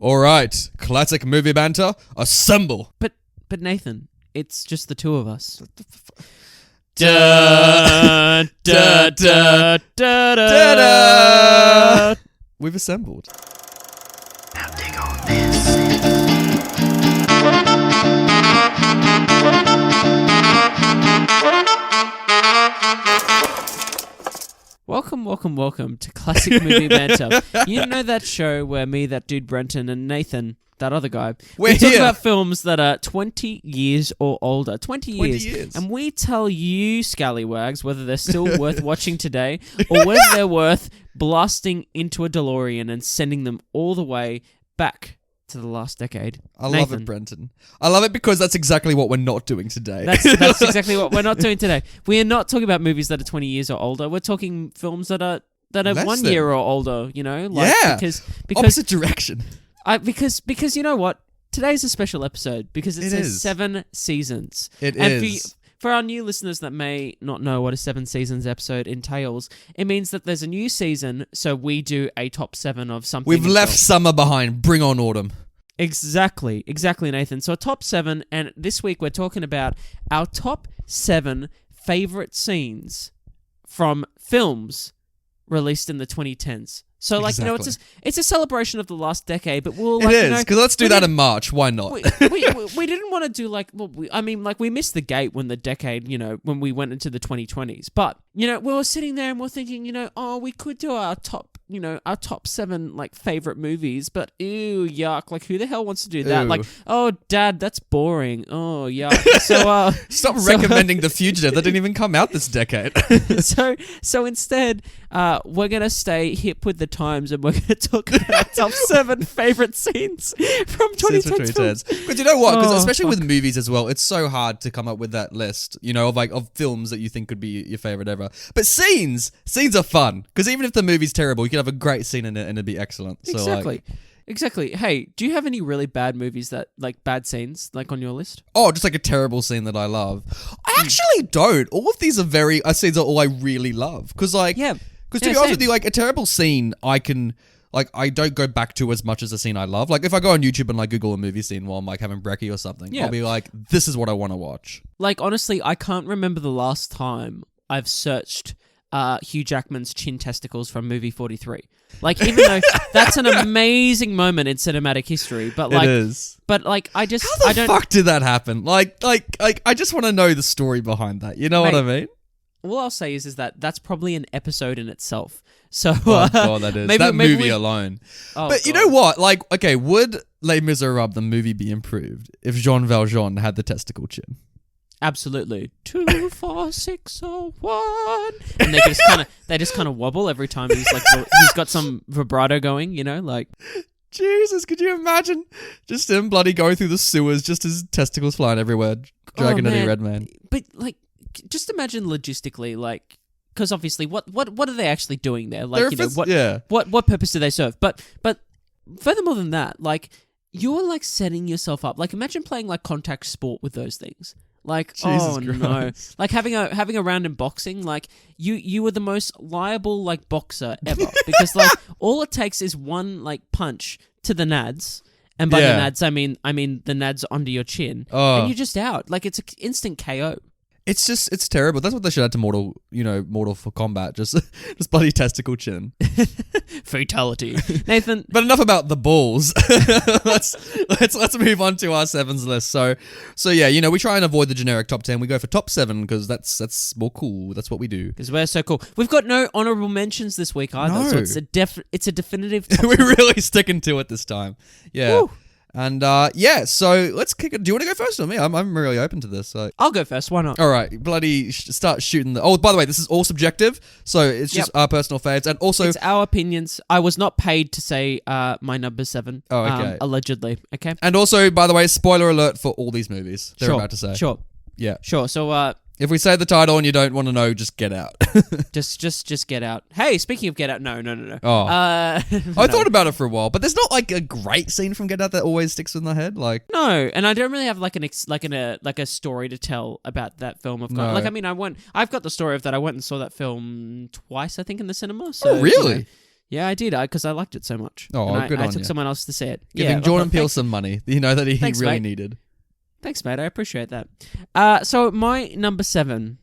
All right, Classic Movie Banter, assemble. But Nathan, it's just the two of us. Da, da, da, da, da, da. We've assembled. Now dig on this. Welcome to Classic Movie Banter. You know that show where me, that dude Brenton, and Nathan, that other guy, we talk about films that are 20 years or older. 20 years. And we tell you, scallywags, whether they're still worth watching today or whether they're worth blasting into a DeLorean and sending them all the way back to the last decade. I love it, Brenton. I love it because that's exactly what we're not doing today. That's exactly what we're not doing today. We are not talking about movies that are 20 years or older. We're talking films that are 1 year or older, you know? Like, yeah. Because opposite direction. Because you know what? Today's a special episode because it says 7 seasons. It and is. For our new listeners that may not know what a 7 seasons episode entails, it means that there's a new season, so we do a top 7 of something. We've left summer behind. Bring on autumn. Exactly, Nathan. So a top 7, and this week we're talking about our top 7 favourite scenes from films released in the 2010s. So, like, exactly. you know, it's a celebration of the last decade, but we'll, like, it is, because let's do that in March. Why not? We didn't want to do, like, well, we missed the gate when the decade, you know, when we went into the 2020s. But, you know, we were sitting there and we're thinking, you know, we could do our top 7, like, favorite movies, but ew, yuck. Like, who the hell wants to do that? Ew. Like, oh, Dad, that's boring. Oh, yuck. So, stop recommending The Fugitive. That didn't even come out this decade. so instead, we're going to stay hip with the times and we're going to talk about our top 7 favorite scenes from 2010 films. But you know what? Because especially with movies as well, it's so hard to come up with that list, you know, of films that you think could be your favorite ever. But scenes are fun. Because even if the movie's terrible, you can have a great scene in it and it'd be excellent. So, Exactly. Hey, do you have any really bad movies that, like, bad scenes, like, on your list? Oh, just like a terrible scene that I love. I actually don't. All of these scenes are all I really love. Because, like, because to be honest with you, like, a terrible scene, I don't go back to as much as a scene I love. Like, if I go on YouTube and, like, Google a movie scene while I'm, like, having brekkie or something, I'll be like, this is what I want to watch. Like, honestly, I can't remember the last time I've searched Hugh Jackman's chin testicles from movie 43. Like, even though that's an amazing moment in cinematic history, but, like, it is. But, like, how the fuck did that happen? Like, I just want to know the story behind that. You know what I mean? All I'll say is that that's probably an episode in itself. So, oh god, that is that movie alone. Oh, but you know what? Like, okay, would Les Miserables the movie be improved if Jean Valjean had the testicle chin? Absolutely. 2, 4, 6, 1. And they just kind of wobble every time he's got some vibrato going, you know, like. Jesus, could you imagine just him bloody going through the sewers, just his testicles flying everywhere, Dragon Eddie Redmayne. But, like, just imagine logistically, like, because obviously, what are they actually doing there? Like, what purpose do they serve? But furthermore than that, like, you're, like, setting yoururself up. Like, imagine playing, like, contact sport with those things. Like, Jesus Christ. No. Like, having a round in boxing, like, you were the most liable, like, boxer ever. Because, like, all it takes is one, like, punch to the nads. And by the nads, I mean the nads under your chin. And you're just out. Like, it's an instant KO. It's terrible. That's what they should add to Mortal for Kombat. Just bloody testicle chin. Fatality. Nathan. But enough about the balls. let's move on to our 7s list. So yeah, you know, we try and avoid the generic top 10. We go for top 7 because that's more cool. That's what we do. Because we're so cool. We've got no honorable mentions this week either. No. So it's a definitive top We're really sticking to it this time. Yeah. Woo. And so let's kick it. Do you want to go first or me? I'm really open to this. So. I'll go first. Why not? All right, bloody start shooting. By the way, this is all subjective, so it's just our personal faves, and also it's our opinions. I was not paid to say my number 7. Oh, okay. Allegedly, okay. And also, by the way, spoiler alert for all these movies. They're about to say. Sure. Yeah. Sure. So if we say the title and you don't want to know, just get out. just get out. Hey, speaking of Get Out, no. Oh, I thought about it for a while, but there's not like a great scene from Get Out that always sticks in my head. Like no, and I don't really have like a story to tell about that film. No. Like I mean, I've got the story of that. I went and saw that film twice, I think, in the cinema. So, oh, really? You know, Yeah, I did, because I liked it so much. Oh, and good I on took you. someone else to see it. Giving Jordan Peele some money, that he Thanks, really mate. needed. Thanks, mate. I appreciate that. So my number 7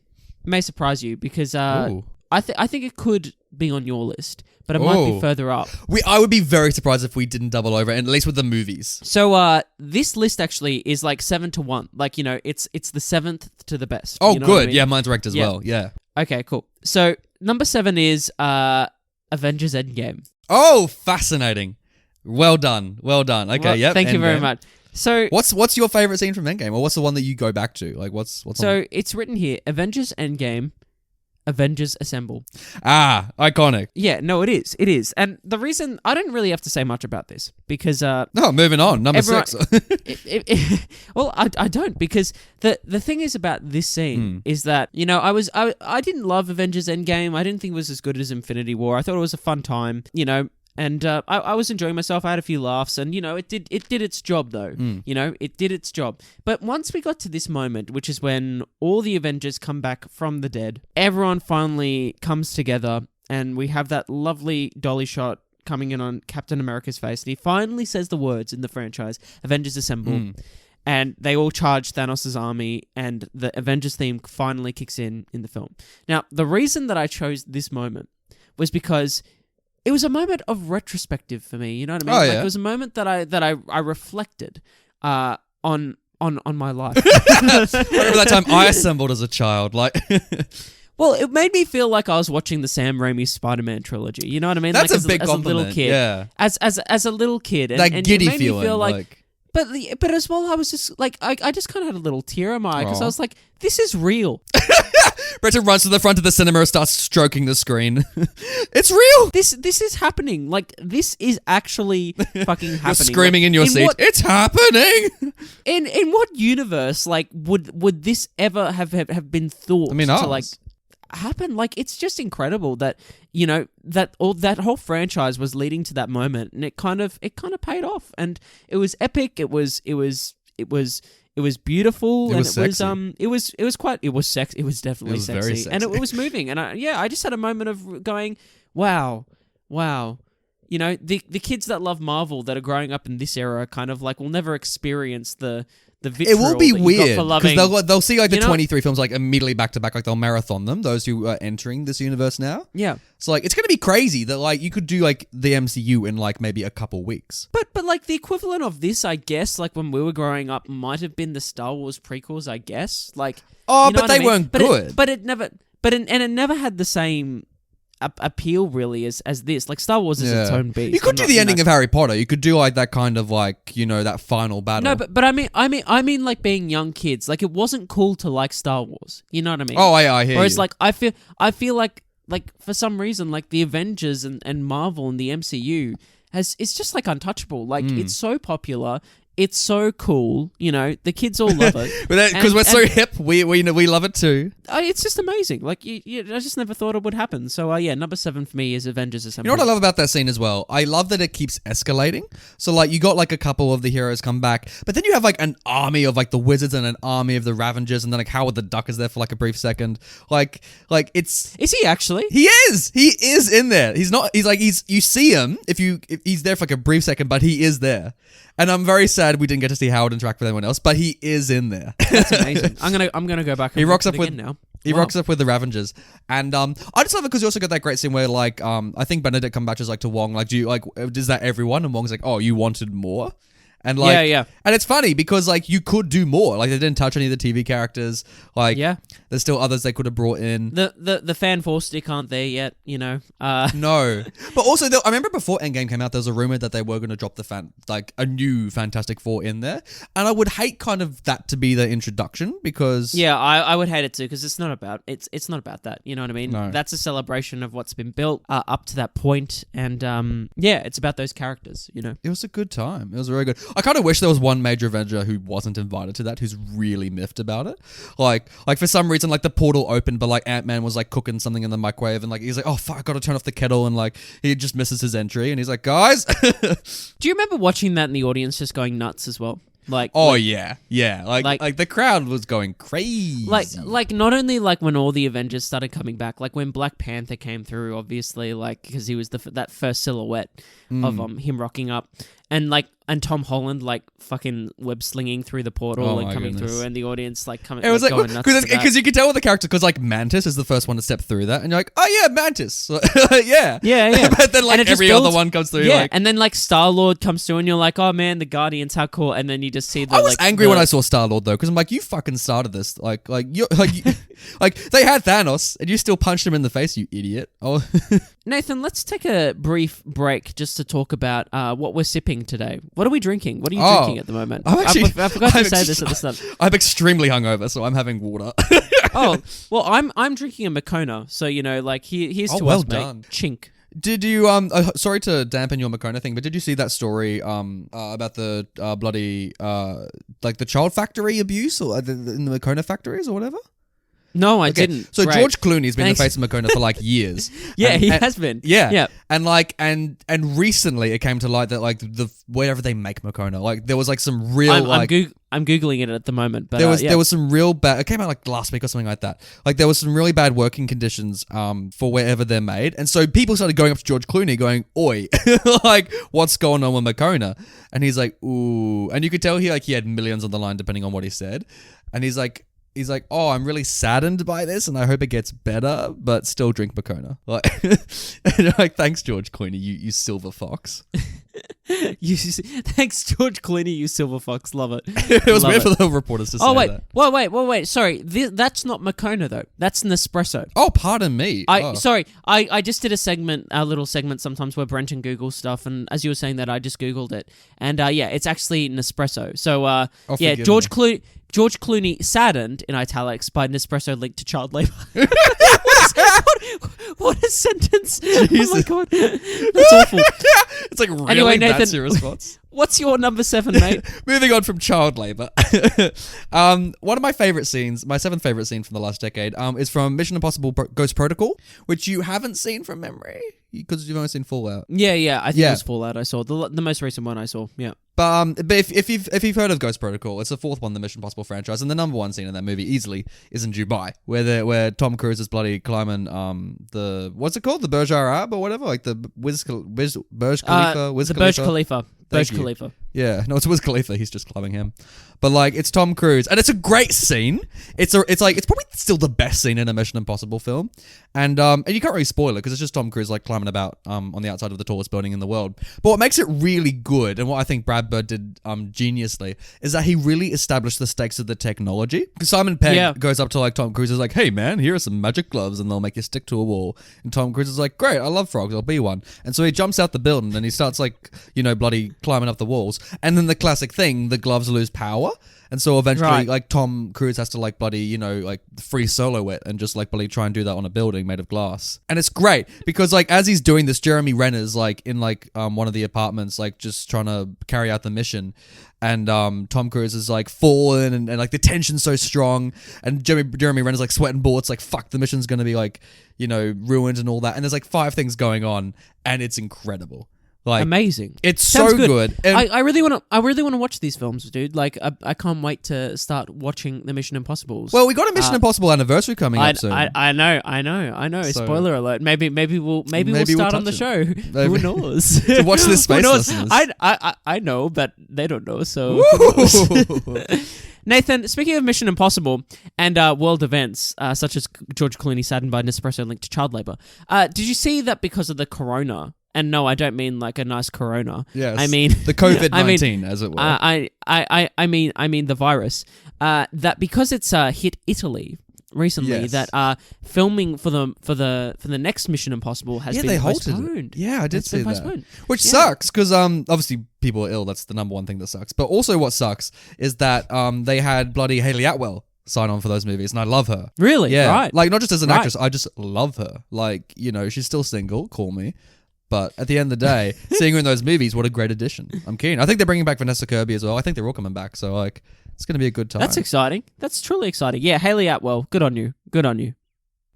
may surprise you because I think it could be on your list, but it might be further up. I would be very surprised if we didn't double over, and at least with the movies. So this list actually is like 7 to 1. Like, it's the 7th to the best. Oh, you know good. what I mean? Yeah, mine's ranked as well. Yeah. Okay, cool. So number 7 is Avengers Endgame. Oh, fascinating. Well done. Okay, well, yep. Thank you very Endgame. much. So what's your favorite scene from Endgame, or what's the one that you go back to? Like, what's so on? it's written here: Avengers Endgame, Avengers Assemble. Ah, iconic. Yeah, no, it is, and the reason I don't really have to say much about this because moving on, number 6. Well, I don't, because the thing is about this scene is that I didn't love Avengers Endgame. I didn't think it was as good as Infinity War. I thought it was a fun time, and I was enjoying myself. I had a few laughs, and it did its job though. It did its job. But once we got to this moment, which is when all the Avengers come back from the dead, everyone finally comes together, and we have that lovely dolly shot coming in on Captain America's face, and he finally says the words in the franchise, Avengers Assemble. And they all charge Thanos' army, and the Avengers theme finally kicks in the film. Now, the reason that I chose this moment was because it was a moment of retrospective for me. You know what I mean? Oh, Like, yeah. it was a moment that I reflected on my life. Remember that time I assembled as a child, like. Well, it made me feel like I was watching the Sam Raimi Spider-Man trilogy. You know what I mean? That's like a big as compliment. a little kid. Yeah. As a little kid, and, That and giddy it made feeling, me feel like. But as well, I was just like, I just kind of had a little tear in my eye because I was like, this is real. Brenton runs to the front of the cinema and starts stroking the screen. It's real. This is happening. Like, this is actually fucking happening. You're screaming in your seat. It's happening. In what universe, like, would this ever have been thought to like happen? Like, it's just incredible that that whole franchise was leading to that moment, and it kind of paid off, and it was epic. It was beautiful, it was and sexy. it was quite, it was sexy. It was definitely very sexy, sexy. and it was moving. And I just had a moment of going, wow. The kids that love Marvel that are growing up in this era kind of like will never experience the it will be weird because they'll see like the 23 films like immediately back to back, like they'll marathon them, those who are entering this universe now. Yeah. So like it's gonna be crazy that like you could do like the MCU in like maybe a couple weeks. But like the equivalent of this, I guess, like when we were growing up, might have been the Star Wars prequels, I guess. Like but they weren't good. It never had the same appeal really as this. Like Star Wars is its own beast. You could do the ending of Harry Potter. You could do like that kind of like that final battle. No, but I mean like being young kids. Like it wasn't cool to like Star Wars. You know what I mean? Oh, I hear. Whereas you. like I feel like for some reason like the Avengers and Marvel and the MCU it's just like untouchable. Like it's so popular. It's so cool, the kids all love it. Because we're so hip, we love it too. It's just amazing. Like, I just never thought it would happen. So, number 7 for me is Avengers Assemble. You know what I love about that scene as well? I love that it keeps escalating. So, like, you got, like, a couple of the heroes come back, but then you have, like, an army of, like, the wizards and an army of the Ravengers, and then, like, Howard the Duck is there for, like, a brief second. Like, it's... Is he actually? He is! He is in there. He's not... He's, like, you see him if he's there for, like, a brief second, but he is there. And I'm very sad we didn't get to see Howard interact with anyone else, but he is in there. That's amazing. I'm gonna go back. And he rocks up again now. He rocks up with the Ravengers, and I just love it because you also got that great scene where like I think Benedict Cumberbatch is like to Wong, like, do you like, is that everyone? And Wong's like, oh, you wanted more. And like, yeah. And it's funny because like you could do more. Like they didn't touch any of the TV characters. Like there's still others they could have brought in. The fan force stick aren't there yet, No, but also I remember before Endgame came out, there was a rumor that they were going to drop a new Fantastic Four in there, and I would hate kind of that to be the introduction because I would hate it too because it's not about that. You know what I mean? No. That's a celebration of what's been built up to that point, and it's about those characters. It was a good time. It was very good. I kind of wish there was one major Avenger who wasn't invited to that, who's really miffed about it. Like for some reason, like the portal opened, but like Ant-Man was like cooking something in the microwave, and like he's like, oh fuck, I gotta turn off the kettle, and like he just misses his entry, and he's like, guys. Do you remember watching that in the audience just going nuts as well? Like, yeah. Like the crowd was going crazy. Like not only like when all the Avengers started coming back, like when Black Panther came through, obviously, like because he was that first silhouette of him rocking up, and Tom Holland like fucking web slinging through the portal and coming through, and the audience like coming. It was like going nuts because you could tell with the character because like Mantis is the first one to step through that, and you're like, oh yeah, Mantis, yeah. But then like every other one comes through, and then like Star-Lord comes through, and you're like, oh man, the Guardians, how cool, and then you just see the. I was angry when I saw Star-Lord though, because I'm like, you fucking started this, like you like they had Thanos, and you still punched him in the face, you idiot. Oh. Nathan, let's take a brief break just to talk about what we're sipping today. What are we drinking? What are you drinking at the moment? I forgot to say this at the start. I'm extremely hungover, so I'm having water. Oh, well, I'm drinking a Makona, so you know, like here's to well us, done. mate. Chink. Did you sorry to dampen your Makona thing, but did you see that story about the bloody like the child factory abuse or in the Makona factories or whatever? No, I didn't. So George Clooney's been the face of Makona for like years. He has been. Yeah. And like and recently it came to light that like the wherever they make Makona, like there was like some real I'm googling it at the moment, but there was some real bad. It came out like last week or something like that. Like there was some really bad working conditions for wherever they're made, and so people started going up to George Clooney, going, "Oi, like what's going on with Makona?" And he's like, "Ooh," and you could tell he had millions on the line depending on what he said, and he's like, oh, I'm really saddened by this, and I hope it gets better, but still drink Makona. Like, and like, thanks, George Clooney, you silver fox. Thanks, George Clooney, you silver fox. Love it. It was weird for the reporters to say that. Wait. Sorry, that's not Makona though. That's Nespresso. Oh, pardon me. Sorry, I just did a little segment sometimes where Brenton Googles stuff, and as you were saying that, I just Googled it, and it's actually Nespresso. So George Clooney saddened in italics by Nespresso linked to child labor. What a sentence! Jesus. Oh my god, that's awful. It's like really anyway, Nathan, that's your response. What's your number 7, mate? Moving on from child labor. One of my favorite scenes, my 7th favorite scene from the last decade, is from Mission Impossible Ghost Protocol, which you haven't seen from memory because you've only seen Fallout. Yeah. I think it was Fallout. I saw the most recent one. I saw. Yeah. But if you've heard of Ghost Protocol, it's the 4th one in the Mission Impossible franchise, and the number 1 scene in that movie easily is in Dubai, where Tom Cruise is bloody climbing the what's it called, the Burj Arab or whatever, like the Burj Khalifa. Burj Khalifa. Burj Khalifa. Yeah, no, it's Wiz Khalifa. He's just clubbing him, but like it's Tom Cruise, and it's a great scene. It's probably still the best scene in a Mission Impossible film, and you can't really spoil it because it's just Tom Cruise like climbing about on the outside of the tallest building in the world. But what makes it really good, and what I think Brad Bird did geniusly, is that he really established the stakes of the technology. Because Simon Pegg goes up to like Tom Cruise, is like, "Hey man, here are some magic gloves, and they'll make you stick to a wall." And Tom Cruise is like, "Great, I love frogs. I'll be one." And so he jumps out the building and he starts like bloody climbing up the walls. And then the classic thing, the gloves lose power. And so eventually, like, Tom Cruise has to, like, bloody, like, free solo it and just, like, bloody try and do that on a building made of glass. And it's great because, like, as he's doing this, Jeremy Renner's, like, in, like, one of the apartments, like, just trying to carry out the mission. And Tom Cruise is, like, falling and like, the tension's so strong. And Jeremy Renner's, like, sweating bullets, like, fuck, the mission's going to be, like, ruined and all that. And there's, like, 5 things going on. And it's incredible. Like, amazing. It's Sounds so good. I really want to watch these films, dude. Like I can't wait to start watching the Mission Impossibles. Well, we got a Mission Impossible anniversary coming up soon. I know. So, spoiler alert. Maybe we'll start on the show. Who knows? To watch this space listeners. I know, but they don't know. So Nathan, speaking of Mission Impossible and world events such as George Clooney saddened by Nespresso linked to child labor, did you see that because of the corona? And no, I don't mean like a nice corona. Yes. I mean the COVID-19, as it were. I mean the virus. That because it's hit Italy recently, that filming for the next Mission Impossible has been postponed. Yeah, I did see that. Which sucks because obviously people are ill. That's the number one thing that sucks. But also what sucks is that they had bloody Hayley Atwell sign on for those movies, and I love her. Really? Yeah. Right. Like not just as an actress, I just love her. Like she's still single. Call me. But at the end of the day, seeing her in those movies, what a great addition. I'm keen. I think they're bringing back Vanessa Kirby as well. I think they're all coming back. So, like, it's going to be a good time. That's exciting. That's truly exciting. Yeah, Hayley Atwell, good on you. Good on you.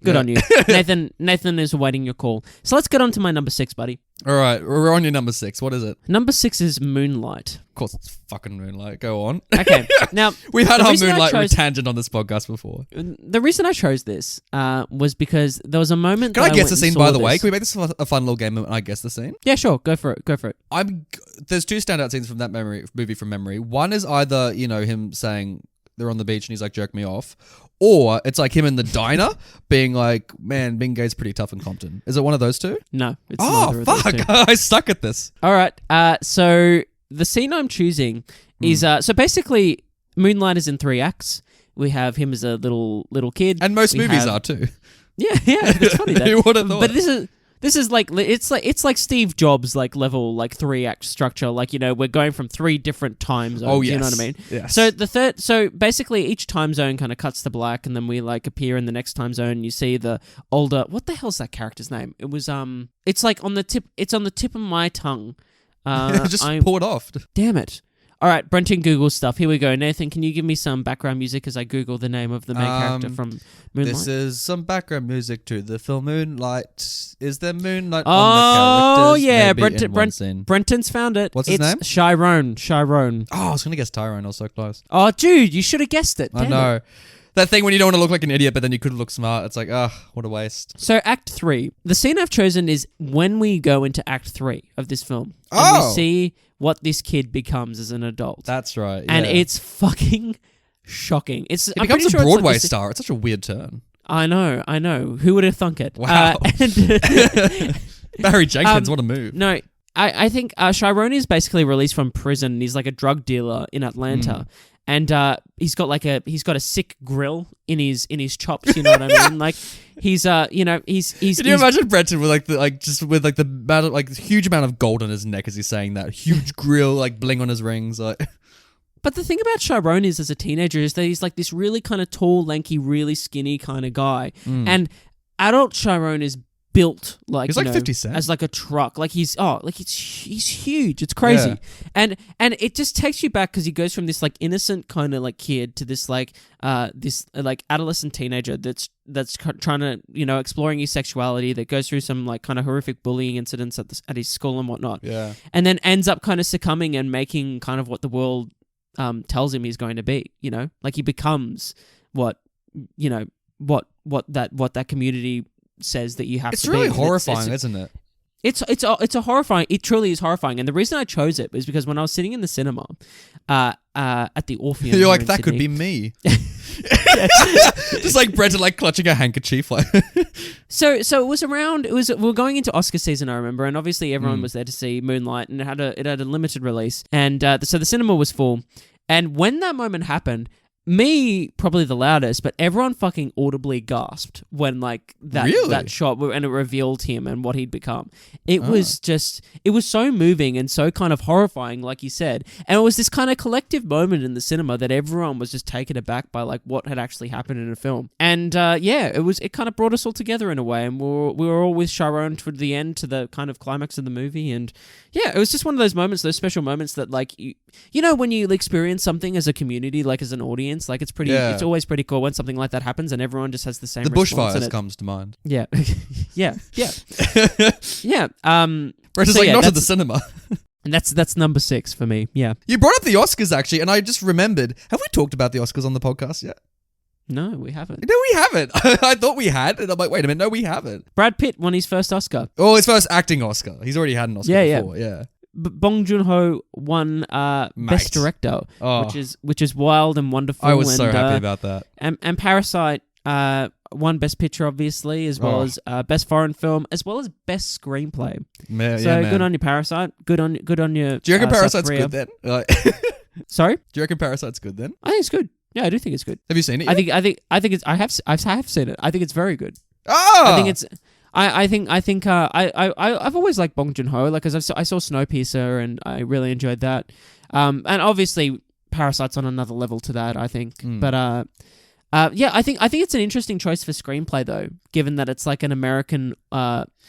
Nathan is awaiting your call. So let's get on to my number 6, buddy. All right, we're on your number 6. What is it? Number 6 is Moonlight. Of course, it's fucking Moonlight. Go on. Okay, now we've had our Moonlight tangent on this podcast before. The reason I chose this was because there was a moment. Can I guess the scene? By the way, can we make this a fun little game? And I guess the scene. Yeah, sure. Go for it. There's 2 standout scenes from that movie from memory. One is either him saying they're on the beach and he's like, jerk me off. Or it's like him in the diner being like, man, being gay's pretty tough in Compton. Is it one of those 2? No, it's neither of those 2. I suck at this. All right. So the scene I'm choosing is so basically Moonlight is in 3 acts. We have him as a little kid, and most movies are too. Yeah, it's funny that. Who would have thought? But this is like it's like Steve Jobs like level like 3-act structure. Like we're going from 3 different time zones. Oh yes, you know what I mean? Yes. So basically each time zone kind of cuts to black, and then we like appear in the next time zone. And you see the older. What the hell's that character's name? It was It's like on the tip. It's on the tip of my tongue. Just pull it off. Damn it. All right, Brenton Google stuff. Here we go. Nathan, can you give me some background music as I Google the name of the main character from Moonlight? This is some background music to the film Moonlight. Is there Moonlight on the characters? Oh, yeah. Brenton's found it. What's his name? Chiron. Oh, I was going to guess Tyrone. I was so close. Oh, dude, you should have guessed it. I know. That thing when you don't want to look like an idiot, but then you could look smart. It's like, what a waste. So Act 3. The scene I've chosen is when we go into Act 3 of this film. And we see what this kid becomes as an adult. That's right. Yeah. And it's fucking shocking. He becomes a Broadway star. It's such a weird turn. I know. Who would have thunk it? Wow. Barry Jenkins, what a move. No, I think Chiron is basically released from prison. And he's like a drug dealer in Atlanta. And he's got a sick grill in his chops, you know what I mean? Like he's Can you imagine Brenton with the huge amount of gold on his neck as he's saying that, huge grill, like bling on his rings, like. But the thing about Chiron is, as a teenager, is that he's like this really kind of tall, lanky, really skinny kind of guy, and adult Chiron is built like, he's like 50 Cent. As like a truck. Like he's huge. It's crazy. Yeah. And it just takes you back because he goes from this like innocent kind of like kid to this like adolescent teenager that's trying to, exploring his sexuality, that goes through some like kind of horrific bullying incidents at his school and whatnot. Yeah. And then ends up kind of succumbing and making kind of what the world tells him he's going to be, like he becomes what that community says that you have it's to really be. horrifying, isn't it? It's a horrifying. It truly is horrifying. And the reason I chose it was because when I was sitting in the cinema, at the Orpheum, you're like, that could be me. Just like Brenton, like clutching a handkerchief, like. So it was around. We were going into Oscar season, I remember, and obviously everyone was there to see Moonlight, and it had a limited release, and so the cinema was full. And when that moment happened, me probably the loudest, but everyone fucking audibly gasped when like that shot and it revealed him and what he'd become. It was so moving and so kind of horrifying, like you said. And it was this kind of collective moment in the cinema that everyone was just taken aback by like what had actually happened in a film. And it kind of brought us all together in a way. And we were all with Chiron toward the end, to the kind of climax of the movie. And yeah, it was just one of those moments, those special moments that like when you experience something as a community, like as an audience. Like it's always pretty cool when something like that happens and everyone just has the same response. The bushfires comes to mind. Yeah. yeah. Brenton's not at the cinema. And that's number 6 for me. Yeah. You brought up the Oscars actually, and I just remembered. Have we talked about the Oscars on the podcast yet? No, we haven't. No, we haven't. I thought we had, and I'm like, wait a minute, no, we haven't. Brad Pitt won his first Oscar. Oh, his first acting Oscar. He's already had an Oscar before. Yeah. Bong Joon-ho won Best Director, which is wild and wonderful. I was so happy about that. And Parasite won Best Picture, obviously, as well as Best Foreign Film, as well as Best Screenplay. Good on your Parasite. Good on your. Do you reckon Parasite's good then? Sorry? Do you reckon Parasite's good then? I think it's good. Yeah, I do think it's good. Have you seen it yet? I think it's. I have seen it. I think it's very good. Oh! I think it's. I've always liked Bong Joon-ho, like, because I saw Snowpiercer and I really enjoyed that. And obviously Parasite's on another level to that, I think. But I think it's an interesting choice for screenplay though, given that it's like an American.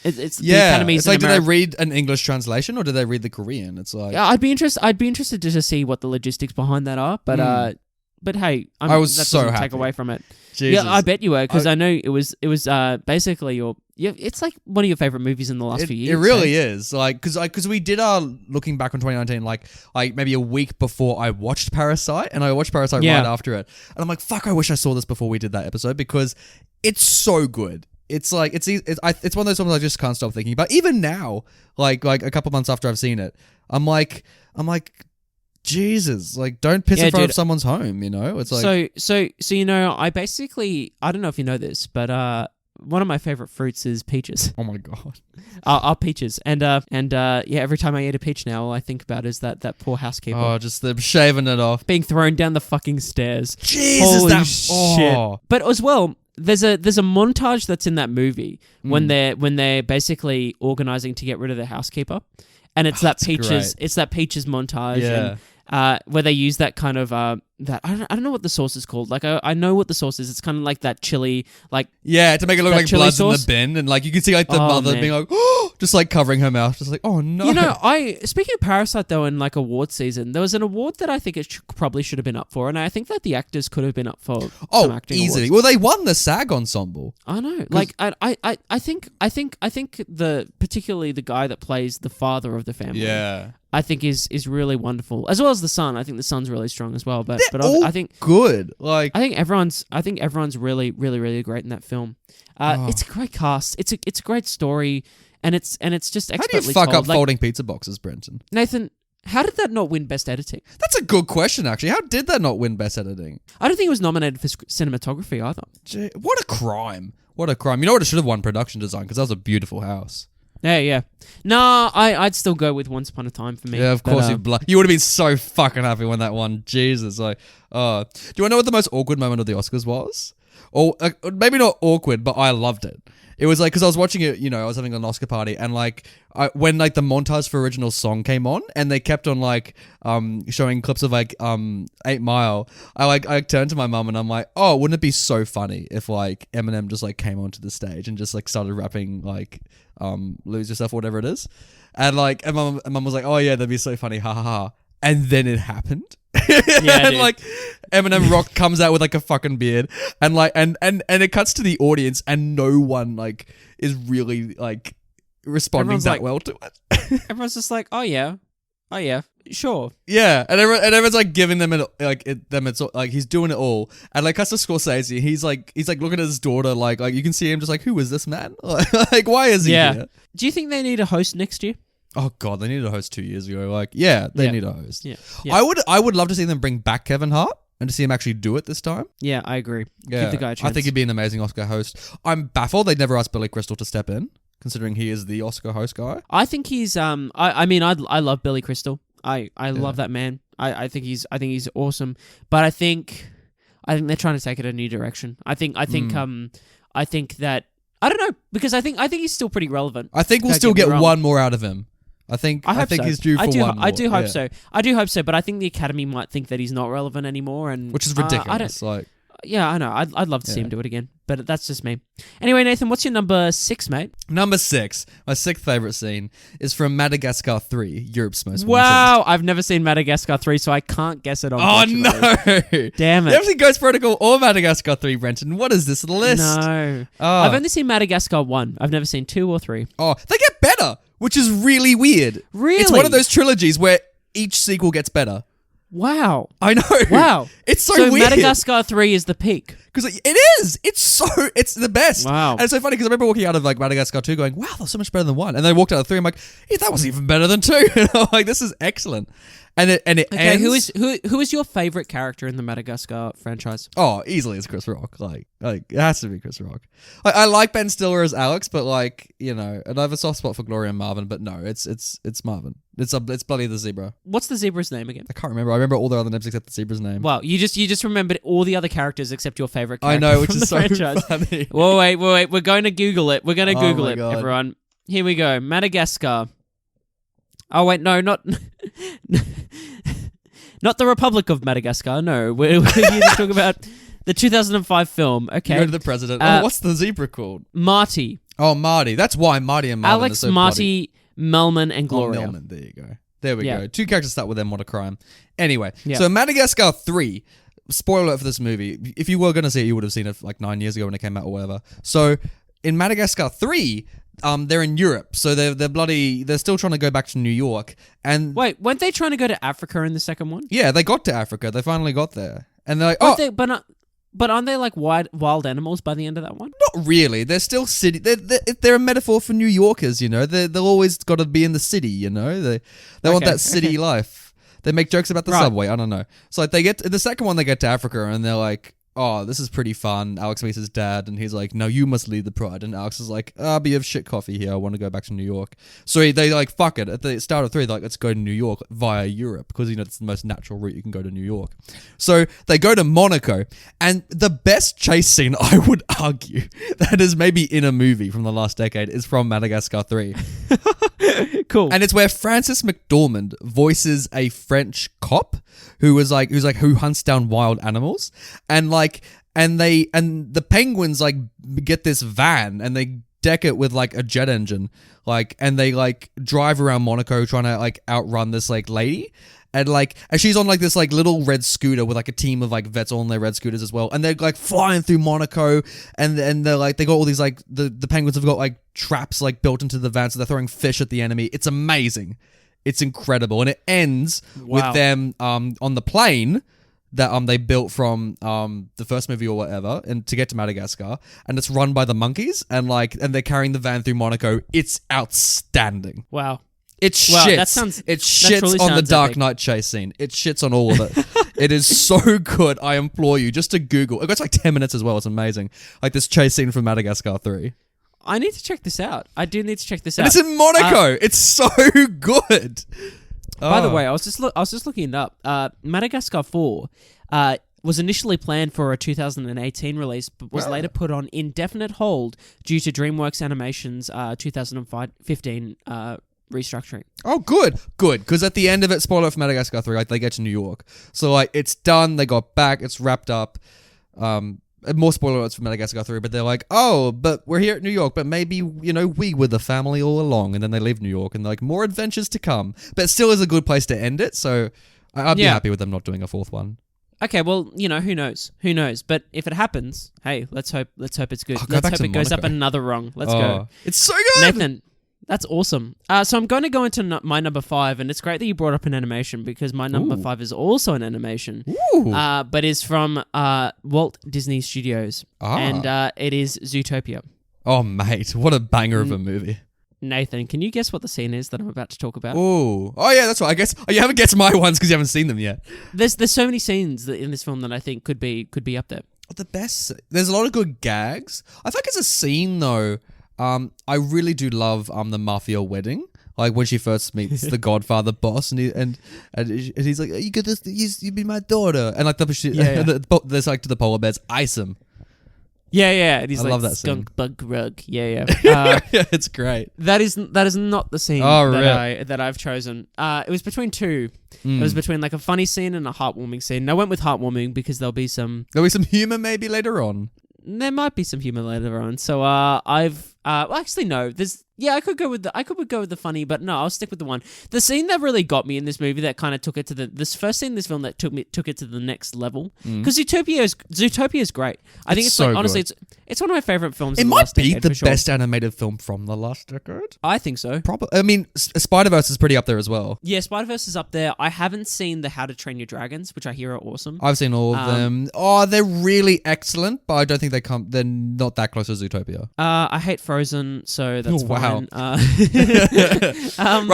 It's the Academy's. It's like, do they read an English translation or do they read the Korean? It's like, I'd be interested to see what the logistics behind that are, but. But hey, I was that so doesn't happy. Take away from it. Jesus. Yeah, I bet you were, because I know it was basically your Yeah, it's like one of your favorite movies in the last few years. It really is. Like, because we did our looking back on 2019, like maybe a week before I watched Parasite, and I watched Parasite right after it, and I'm like, fuck, I wish I saw this before we did that episode because it's so good. It's like it's one of those films I just can't stop thinking about. Even now, like a couple months after I've seen it, I'm like, Jesus, like don't piss in front of someone's home. You know, it's like so you know, I don't know if you know this, but one of my favorite fruits is peaches. Oh my god, are peaches, and every time I eat a peach now, all I think about is that poor housekeeper. Oh, just them shaving it off, being thrown down the fucking stairs. Jesus, holy shit! But as well, there's a montage that's in that movie when they're basically organizing to get rid of the housekeeper, and it's that peaches montage. Yeah. And, where they use that kind of that I don't know what the sauce is called. Like I know what the sauce is. It's kind of like that chili, like to make it look like blood's in the bin, and like you can see like the mother being like, just like covering her mouth, just like, oh no. You know, speaking of Parasite though, in like award season, there was an award that I think it probably should have been up for, and I think that the actors could have been up for some acting easily. awards. Well, they won the SAG ensemble. I know. Like I think particularly the guy that plays the father of the family. Yeah. I think is really wonderful, as well as the son. I think the son's really strong as well. But all I think good. Like I think everyone's really great in that film. It's a great cast. It's a great story, and it's just expertly how do you fuck told. up folding pizza boxes, Brenton? Nathan, how did that not win Best Editing? That's a good question, actually. How did that not win Best Editing? I don't think it was nominated for cinematography either. What a crime! What a crime! You know what? It should have won production design because that was a beautiful house. Yeah. Nah, I'd still go with Once Upon a Time for me. Yeah, of course you would have been so fucking happy when that won. Jesus, like, do you want to know what the most awkward moment of the Oscars was? Or maybe not awkward, but I loved it. It was like, because I was watching it, you know, I was having an Oscar party, and like, when like the montage for original song came on, and they kept on like showing clips of like 8 Mile, I turned to my mum and I'm like, oh, wouldn't it be so funny if like Eminem just like came onto the stage and just like started rapping like Lose Yourself or whatever it is, and like, and mum was like, oh yeah, that'd be so funny, ha ha ha, and then it happened. Yeah, and like Eminem Rock comes out with like a fucking beard, and like and it cuts to the audience, and no one like is really like responding well to it. Everyone's just like, oh yeah, sure. Yeah, and everyone's like giving them it's like he's doing it all, and like cuts to Scorsese, he's like looking at his daughter like you can see him just like, who is this man? Like why is he here? Do you think they need a host next year? Oh god, they needed a host 2 years ago. Like, they need a host. Yeah. I would love to see them bring back Kevin Hart and to see him actually do it this time. Yeah, I agree. Yeah. Give the guy a chance. I think he'd be an amazing Oscar host. I'm baffled they'd never asked Billy Crystal to step in, considering he is the Oscar host guy. I think he's I love Billy Crystal. I love that man. I think he's awesome. But I think they're trying to take it a new direction. I think that I don't know, because I think he's still pretty relevant. I think we'll still get one more out of him. I think he's due for one more. I do hope so. I do hope so, but I think the Academy might think that he's not relevant anymore, and which is ridiculous. Yeah, I know. I'd love to see him do it again, but that's just me. Anyway, Nathan, what's your number 6, mate? Number 6, my 6th favorite scene is from Madagascar 3, Europe's Most Wanted. Wow, I've never seen Madagascar 3, so I can't guess it on. Oh no! Damn it! You haven't seen Ghost Protocol or Madagascar 3, Brenton. What is this list? No, I've only seen Madagascar 1. I've never seen 2 or 3. Oh, they get better, which is really weird. Really, it's one of those trilogies where each sequel gets better. Wow. I know. Wow. It's so weird. Madagascar 3 is the peak. Because it is. It's the best. Wow. And it's so funny because I remember walking out of like Madagascar 2 going, wow, that's so much better than 1. And then I walked out of 3, I'm like, yeah, that was even better than 2. And I'm like, this is excellent. And it ends... Who is your favorite character in the Madagascar franchise? Oh, easily it's Chris Rock. Like it has to be Chris Rock. I like Ben Stiller as Alex, but like, you know, and I have a soft spot for Gloria and Marvin, but no, it's Marvin. It's bloody the zebra. What's the zebra's name again? I can't remember. I remember all the other names except the zebra's name. Wow, you just remembered all the other characters except your favorite character. I know, which from is the so franchise. funny. Well, wait. We're going to Google it. God. Everyone. Here we go. Madagascar. Oh wait, no, not not the Republic of Madagascar. No, we're here to talk about the 2005 film. Okay, You go to the president. What's the zebra called? Marty. Oh, Marty. That's why Marty and Marvin Alex, are so Marty, Melman, and Gloria. Melman. There you go. There we go. 2 characters start with M. What a crime. Anyway, Yeah. so Madagascar 3. Spoiler alert for this movie. If you were going to see it, you would have seen it like 9 years ago when it came out or whatever. So in Madagascar 3, they're in Europe, so they're still trying to go back to New York. And wait, weren't they trying to go to Africa in the second one? Yeah, they got to Africa. They finally got there, and they're like, but aren't they like wild animals by the end of that one? Not really. They're still city. They're a metaphor for New Yorkers. You know, they've always got to be in the city. You know, they want that city life. They make jokes about the subway. I don't know. So like the second one, they get to Africa and they're like, oh, this is pretty fun. Alex meets his dad, and he's like, no, you must lead the pride. And Alex is like, but you have shit coffee here. I want to go back to New York. So they like, fuck it. At the start of 3, they're like, let's go to New York via Europe, because, you know, it's the most natural route you can go to New York. So they go to Monaco, and the best chase scene, I would argue, that is maybe in a movie from the last decade, is from Madagascar 3. Cool. And it's where Francis McDormand voices a French cop who hunts down wild animals, and the penguins like get this van and they deck it with like a jet engine, and they like drive around Monaco trying to like outrun this like lady. And she's on like this like little red scooter with like a team of like vets all on their red scooters as well, and they're like flying through Monaco, and they're like, they got all these like the penguins have got like traps like built into the van, so they're throwing fish at the enemy. It's amazing, it's incredible, and it ends with them on the plane that they built from the first movie or whatever, and to get to Madagascar, and it's run by the monkeys, and they're carrying the van through Monaco. It's outstanding. Wow. It shits. That shits on the Dark Knight chase scene. It shits on all of it. It is so good. I implore you just to Google. It goes like 10 minutes as well. It's amazing. Like this chase scene from Madagascar 3. I need to check this out. I do need to check this out. And it's in Monaco. It's so good. By the way, I was just looking it up. Madagascar 4 was initially planned for a 2018 release, but was later put on indefinite hold due to DreamWorks Animation's 2015 restructuring. Oh, good. Because at the end of it, spoiler for Madagascar 3, like they get to New York. So like it's done, they got back, it's wrapped up. More spoiler alerts for Madagascar 3, but they're like, oh, but we're here at New York, but maybe, you know, we were the family all along. And then they leave New York and like more adventures to come. But it still is a good place to end it, so I'd be happy with them not doing a fourth one. Okay, well, you know, who knows? But if it happens, hey, let's hope it's good. Let's hope it goes up another rung. Let's go. It's so good! Nathan, that's awesome. So I'm going to go into my number 5, and it's great that you brought up an animation, because my number 5 is also an animation, but is from Walt Disney Studios, and it is Zootopia. Oh, mate, what a banger of a movie. Nathan, can you guess what the scene is that I'm about to talk about? Oh yeah, that's right. I guess you haven't guessed my ones because you haven't seen them yet. There's so many scenes in this film that I think could be up there. The best. There's a lot of good gags. I think it's a scene though. I really do love the mafia wedding. Like when she first meets the Godfather boss, and he's like, "You get this, you be my daughter," and like there's like to the polar bears, ice him. Yeah, and he's I like love that skunk scene. bug rug. Yeah. It's great. That is not the scene that I've chosen. It was between two. It was between like a funny scene and a heartwarming scene. And I went with heartwarming because there'll be some humor maybe later on. There might be some humor later on. So actually no. I could go with the funny, but no, I'll stick with the one. The scene that really got me in this movie, that kind of took it to this first scene in this film that took it to the next level. Because Zootopia is great. I think it's so like, honestly, it's one of my favorite films. It might be the best animated film from the last decade. I think so. Probably. I mean, Spider-Verse is pretty up there as well. Yeah, Spider-Verse is up there. I haven't seen the How to Train Your Dragons, which I hear are awesome. I've seen all of them. Oh, they're really excellent, but I don't think they're not that close to Zootopia. I hate Frozen, so that's fine. Right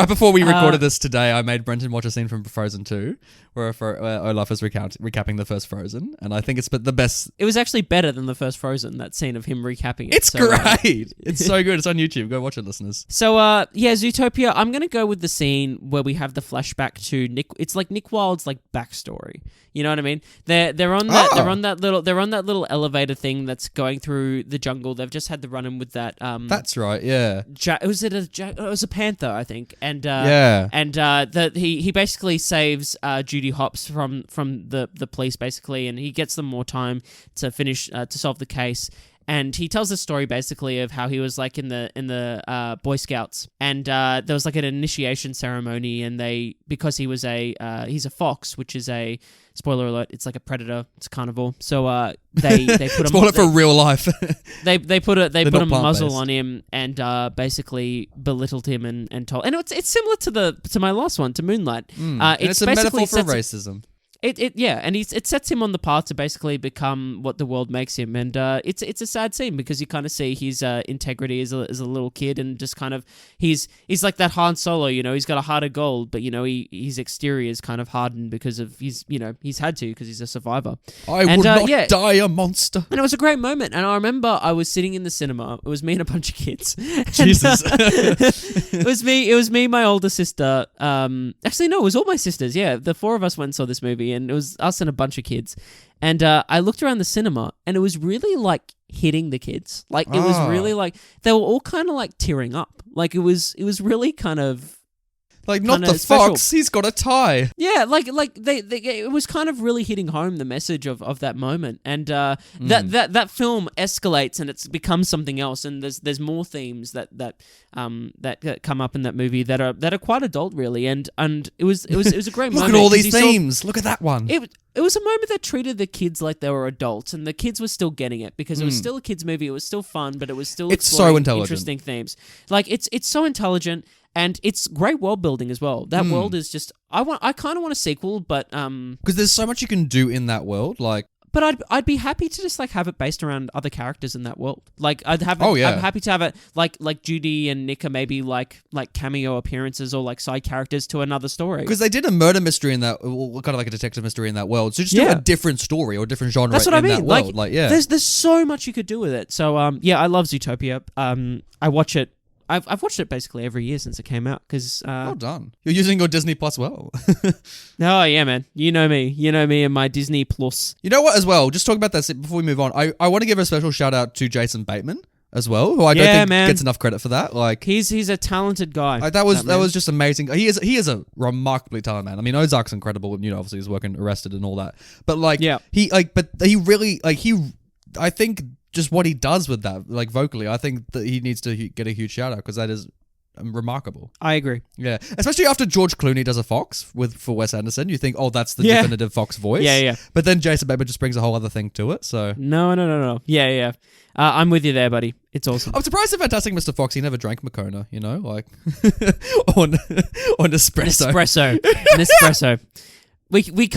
before we recorded this today, I made Brenton watch a scene from Frozen 2 where Olaf is recapping the first Frozen, and I think it's the best. It was actually better than the first Frozen, that scene of him recapping it. It's great. It's so good. It's on YouTube. Go watch it, listeners. So, Zootopia, I'm going to go with the scene where we have the flashback to Nick. It's like Nick Wilde's like backstory. You know what I mean? They're on that little elevator thing that's going through the jungle. They've just had the run-in with that. That's right. Yeah. It was a panther, I think, and he basically saves Judy Hopps from the police basically, and he gets them more time to finish to solve the case. And he tells the story basically of how he was like in the Boy Scouts, and there was like an initiation ceremony, and because he's a fox, which is a spoiler alert, it's like a predator, it's a carnivore. So they put spoil it for real life. they put a muzzle on him and basically belittled him and told, and it's similar to my last one, to Moonlight. It's a metaphor for racism. And it sets him on the path to basically become what the world makes him, and it's a sad scene because you kind of see his integrity as a little kid, and just kind of he's like that Han Solo, he's got a heart of gold, but his exterior is kind of hardened because of he's had to, because he's a survivor. I would not die a monster. And it was a great moment, and I remember I was sitting in the cinema. It was me and a bunch of kids. Jesus. It was me, my older sister. Actually, no, it was all my sisters. Yeah, the four of us went and saw this movie, and it was us and a bunch of kids. And I looked around the cinema, and it was really like hitting the kids. Like it was really like they were all kind of like tearing up. Like it was really kind of like not the special. Fox. He's got a tie. Yeah, like they it was kind of really hitting home the message of that moment, and that film escalates and it becomes something else. And there's more themes that come up in that movie that are quite adult, really. And it was a great moment. Look at all these themes. Look at that one. It was a moment that treated the kids like they were adults, and the kids were still getting it because it was still a kids' movie. It was still fun, but it was still exploring interesting themes. Like it's so intelligent, and it's great world building as well. That world is just I kind of want a sequel, but because there's so much you can do in that world, like. But I'd be happy to just like have it based around other characters in that world. Like I'm happy to have it like Judy and Nick are maybe like cameo appearances or like side characters to another story. Because they did a murder mystery in that, kind of like a detective mystery in that world. So just do a different story or a different genre. That's what I mean. That world. There's so much you could do with it. So I love Zootopia. I watch it. I've watched it basically every year since it came out because... well done. You're using your Disney Plus well. Oh, yeah, man. You know me and my Disney Plus. You know what, as well? Just talking about that before we move on, I want to give a special shout out to Jason Bateman as well, who I don't think gets enough credit for that. Like he's a talented guy. That was just amazing. He is a remarkably talented man. I mean, Ozark's incredible, and obviously he's working Arrested and all that. But I think just what he does with that, like vocally, I think that he needs to get a huge shout out because that is remarkable. I agree. Yeah, especially after George Clooney does a Fox for Wes Anderson, you think, oh, that's the definitive Fox voice. Yeah. But then Jason Bateman just brings a whole other thing to it. So no. Yeah. I'm with you there, buddy. It's awesome. I'm surprised at Fantastic Mr. Fox he never drank Moccona, like on Nespresso. Nespresso. We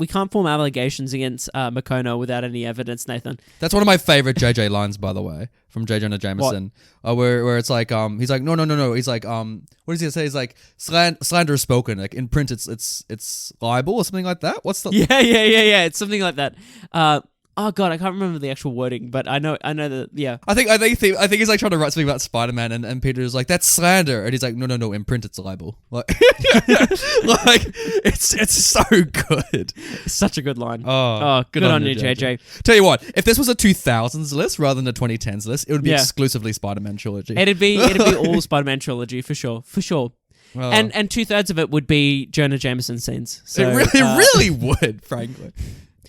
can't form allegations against Moccona without any evidence, Nathan. That's one of my favorite JJ lines, by the way, from J. Jonah Jameson. Where it's like he's like no. He's like what does he say? He's like slander is spoken. Like in print, it's libel or something like that. What's the yeah. It's something like that. Oh god, I can't remember the actual wording, but I know that. Yeah, I think he's like trying to write something about Spider-Man, and Peter's like, that's slander, and he's like, no, in print it's libel. Like, it's so good. It's such a good line. Oh, good on you, JJ. Tell you what, if this was a 2000s list rather than a 2010s list, it would be exclusively Spider-Man trilogy. It'd be all Spider-Man trilogy for sure. Oh. And 2/3 of it would be Jonah Jameson scenes. So, it really would, frankly.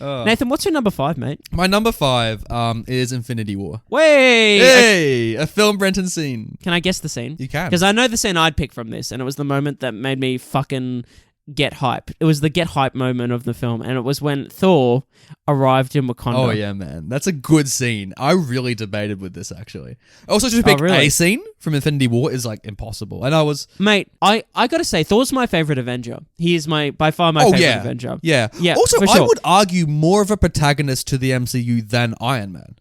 Nathan, what's your number 5, mate? My number 5 is Infinity War. Hey! A film Brenton scene. Can I guess the scene? You can. Because I know the scene I'd pick from this, and it was the moment that made me fucking get hype. It was the get hype moment of the film, and it was when Thor arrived in Wakanda. Oh yeah, man. That's a good scene. I really debated with this, actually. Also, just pick a scene from Infinity War is like impossible. And I was... Mate, I gotta say, Thor's my favorite Avenger. He is by far my favorite Avenger. Yeah. Also, I would argue more of a protagonist to the MCU than Iron Man.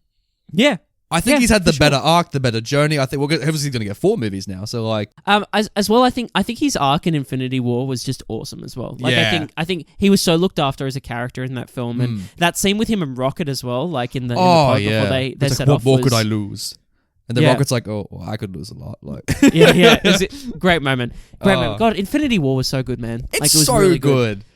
Yeah. I think he's had the better arc, the better journey. I think we're obviously going to get 4 movies now. So like, as well, I think his arc in Infinity War was just awesome as well. Like, I think he was so looked after as a character in that film, and that scene with him and Rocket as well. Like in the before they set off. What more could I lose? And then Rocket's like, oh, I could lose a lot. Like, yeah. It was a great moment. God, Infinity War was so good, man. It's like, it was so really good.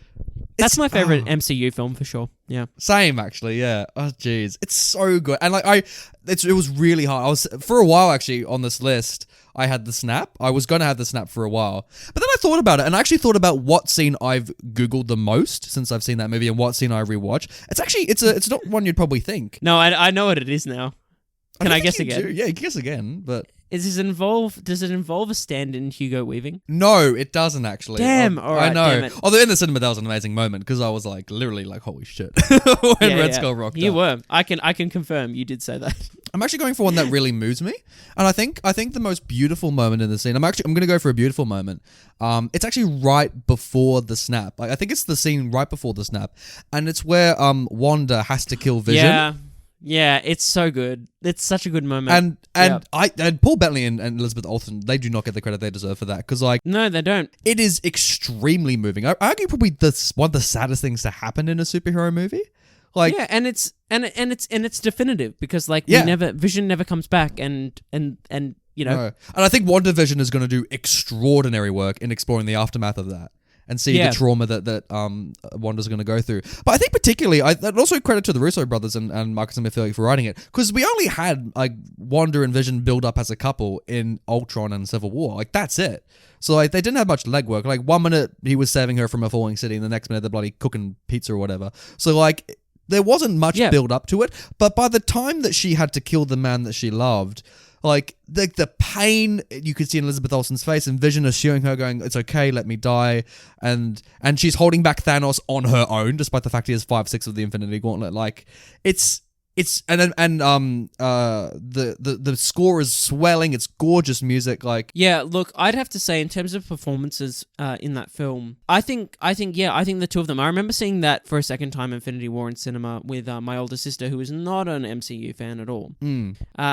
That's my favorite MCU film for sure. Yeah. Same, actually. Yeah. Oh, jeez. It's so good. And like, it was really hard. For a while, actually, on this list, I had the snap. I was going to have the snap for a while. But then I thought about it, and I actually thought about what scene I've Googled the most since I've seen that movie and what scene I rewatch. It's actually, it's not one you'd probably think. No, I know what it is now. Can I guess again? Yeah, you can guess again, but... Does it involve a stand-in Hugo Weaving? No, it doesn't actually. Damn, all right, I know. damn it. Although in the cinema that was an amazing moment because I was like literally like holy shit when Red Skull rocked You up. were. I can confirm you did say that. I'm actually going for one that really moves me, and I think the most beautiful moment in the scene. I'm going to go for a beautiful moment. It's actually right before the snap. I think it's the scene right before the snap, and it's where Wanda has to kill Vision. Yeah, it's so good. It's such a good moment. And Paul Bettany and Elizabeth Olsen, they do not get the credit they deserve for that because no, they don't. It is extremely moving. I argue probably one of the saddest things to happen in a superhero movie. And it's definitive because Vision never comes back and you know. No. And I think WandaVision is going to do extraordinary work in exploring the aftermath of that. And see the trauma that Wanda's going to go through. But I think particularly, and also credit to the Russo brothers and Marcus and Mafili for writing it, because we only had Wanda and Vision build up as a couple in Ultron and Civil War. That's it. So they didn't have much legwork. 1 minute he was saving her from a falling city, and the next minute they're bloody cooking pizza or whatever. So there wasn't much build up to it. But by the time that she had to kill the man that she loved, the pain you could see in Elizabeth Olsen's face, and Vision assuring her, going, "It's okay, let me die," and she's holding back Thanos on her own, despite the fact he has 5/6 of the Infinity Gauntlet. The score is swelling. It's gorgeous music. Look, I'd have to say in terms of performances in that film, I think the two of them. I remember seeing that for a second time, Infinity War in cinema with my older sister, who is not an MCU fan at all.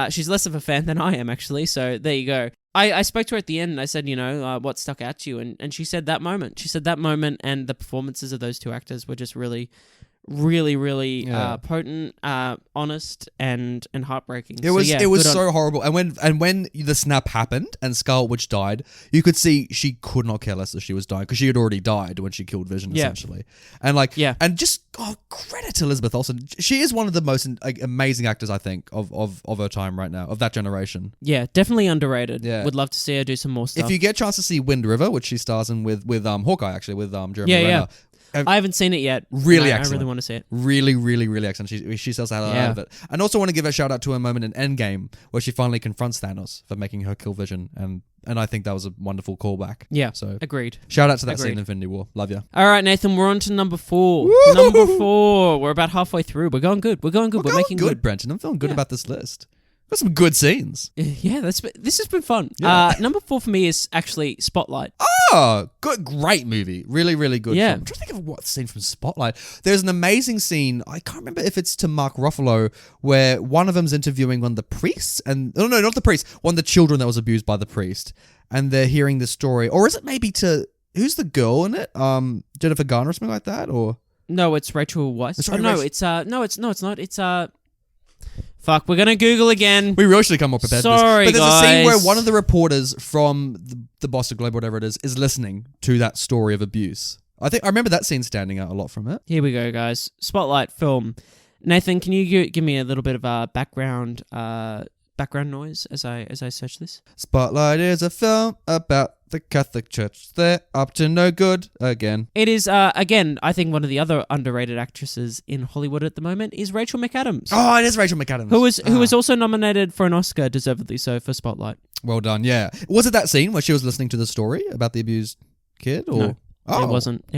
She's less of a fan than I am actually. So there you go. I spoke to her at the end and I said, what stuck out to you? And she said that moment. She said that moment, and the performances of those two actors were just really potent, honest, and heartbreaking. It was so horrible. And when the snap happened and Scarlet Witch died, you could see she could not care less that she was dying because she had already died when she killed Vision essentially. And and just credit to Elizabeth Olsen. She is one of the most amazing actors I think of her time right now, of that generation. Yeah, definitely underrated. Yeah, would love to see her do some more stuff. If you get a chance to see Wind River, which she stars in with Hawkeye actually, with Jeremy Renner. I haven't seen it yet. Really excellent. I really want to see it. Really, really, really excellent. She sells the hell out of it. And also want to give a shout out to a moment in Endgame where she finally confronts Thanos for making her kill Vision, and I think that was a wonderful callback. Yeah, so agreed. Shout out to that scene in Infinity War. Love you. All right, Nathan, we're on to number 4. Woo! Number 4. We're about halfway through. We're going good. We're making good, Brenton. I'm feeling good about this list. Got some good scenes. Yeah, this has been fun. Yeah. Number 4 for me is actually Spotlight. Oh, good, great movie. Really, really good. Yeah. Film. I'm trying to think of what scene from Spotlight. There's an amazing scene. I can't remember if it's to Mark Ruffalo, where one of them's interviewing one of the priests, and no, not the priest. One of the children that was abused by the priest, and they're hearing the story. Or is it maybe to who's the girl in it? Jennifer Garner or something like that, or no? It's Rachel Weisz. Sorry, it's not. It's Fuck, we're gonna Google again. We really should come more prepared. Sorry, but there's guys. a scene where one of the reporters from the Boston Globe, whatever it is listening to that story of abuse. I remember that scene standing out a lot from it. Here we go, guys. Spotlight film. Nathan, can you give me a little bit of background noise as I search this? Spotlight is a film about the Catholic Church. They're up to no good again. It is, again, I think one of the other underrated actresses in Hollywood at the moment is Rachel McAdams. Oh, it is Rachel McAdams. Who was also nominated for an Oscar, deservedly so, for Spotlight. Well done, yeah. Was it that scene where she was listening to the story about the abused kid? Or? No, oh. It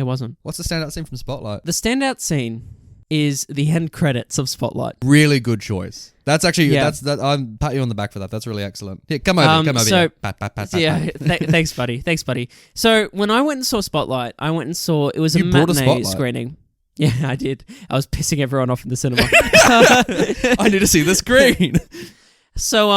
wasn't. What's the standout scene from Spotlight? The standout scene is the end credits of Spotlight. Really good choice. That's actually I'm pat you on the back for that. That's really excellent. Here, come over here. Pat. Thanks, buddy. So when I went and saw Spotlight, it was a matinee screening. Yeah, I did. I was pissing everyone off in the cinema. I need to see the screen. So